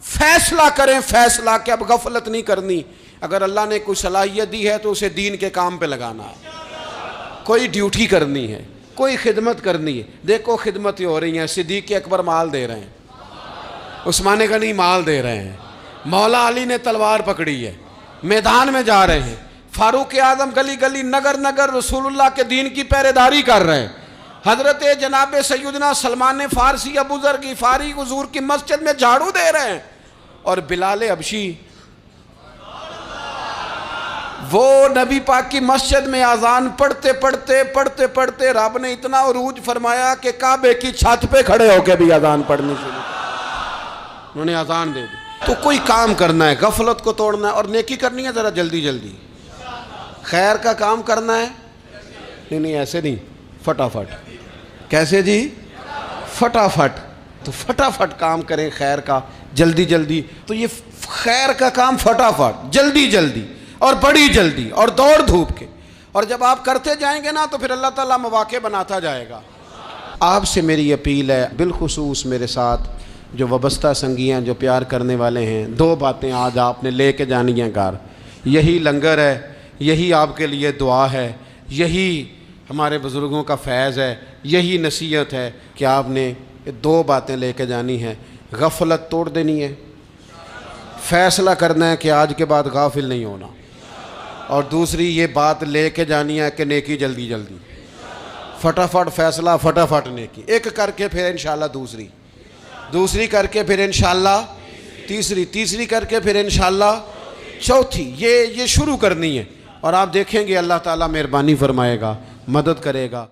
A: فیصلہ کریں، فیصلہ کہ اب غفلت نہیں کرنی۔ اگر اللہ نے کوئی صلاحیت دی ہے تو اسے دین کے کام پہ لگانا ہے، کوئی ڈیوٹی کرنی ہے، کوئی خدمت کرنی ہے۔ دیکھو خدمتیں ہو رہی ہیں، صدیق اکبر مال دے رہے ہیں، عثمان غنی مال دے رہے ہیں، مولا علی نے تلوار پکڑی ہے، میدان میں جا رہے ہیں، فاروق اعظم گلی گلی نگر نگر رسول اللہ کے دین کی پہرے داری کر رہے ہیں، حضرت جناب سیدنا سلمان فارسی ابو ذر غفاری حضور کی مسجد میں جھاڑو دے رہے ہیں، اور بلال حبشی وہ نبی پاک کی مسجد میں اذان پڑھتے پڑھتے رب نے اتنا عروج فرمایا کہ کعبے کی چھت پہ کھڑے ہو کے بھی اذان پڑھنی شروع، انہوں نے اذان دے دی۔ تو کوئی کام کرنا ہے، غفلت کو توڑنا ہے اور نیکی کرنی ہے، ذرا جلدی جلدی خیر کا کام کرنا ہے، نہیں ایسے نہیں، فٹافٹ۔ کیسے جی؟ فٹافٹ۔ تو فٹافٹ کام کریں خیر کا، جلدی جلدی۔ تو یہ خیر کا کام فٹافٹ، جلدی جلدی اور بڑی جلدی اور دوڑ دھوپ کے، اور جب آپ کرتے جائیں گے نا تو پھر اللہ تعالیٰ مواقع بناتا جائے گا۔ آپ سے میری اپیل ہے، بالخصوص میرے ساتھ جو وابستہ سنگی ہیں، جو پیار کرنے والے ہیں، دو باتیں آج آپ نے لے کے جانی ہیں گھر۔ یہی لنگر ہے، یہی آپ کے لیے دعا ہے، یہی ہمارے بزرگوں کا فیض ہے، یہی نصیحت ہے کہ آپ نے یہ دو باتیں لے کے جانی ہیں۔ غفلت توڑ دینی ہے، فیصلہ کرنا ہے کہ آج کے بعد غافل نہیں ہونا، اور دوسری یہ بات لے کے جانی ہے کہ نیکی جلدی جلدی، فٹافٹ فیصلہ، فٹافٹ نیکی، ایک کر کے پھر انشاءاللہ دوسری کر کے پھر انشاءاللہ تیسری کر کے پھر انشاءاللہ چوتھی، یہ شروع کرنی ہے، اور آپ دیکھیں گے اللہ تعالیٰ مہربانی فرمائے گا، مدد کرے گا۔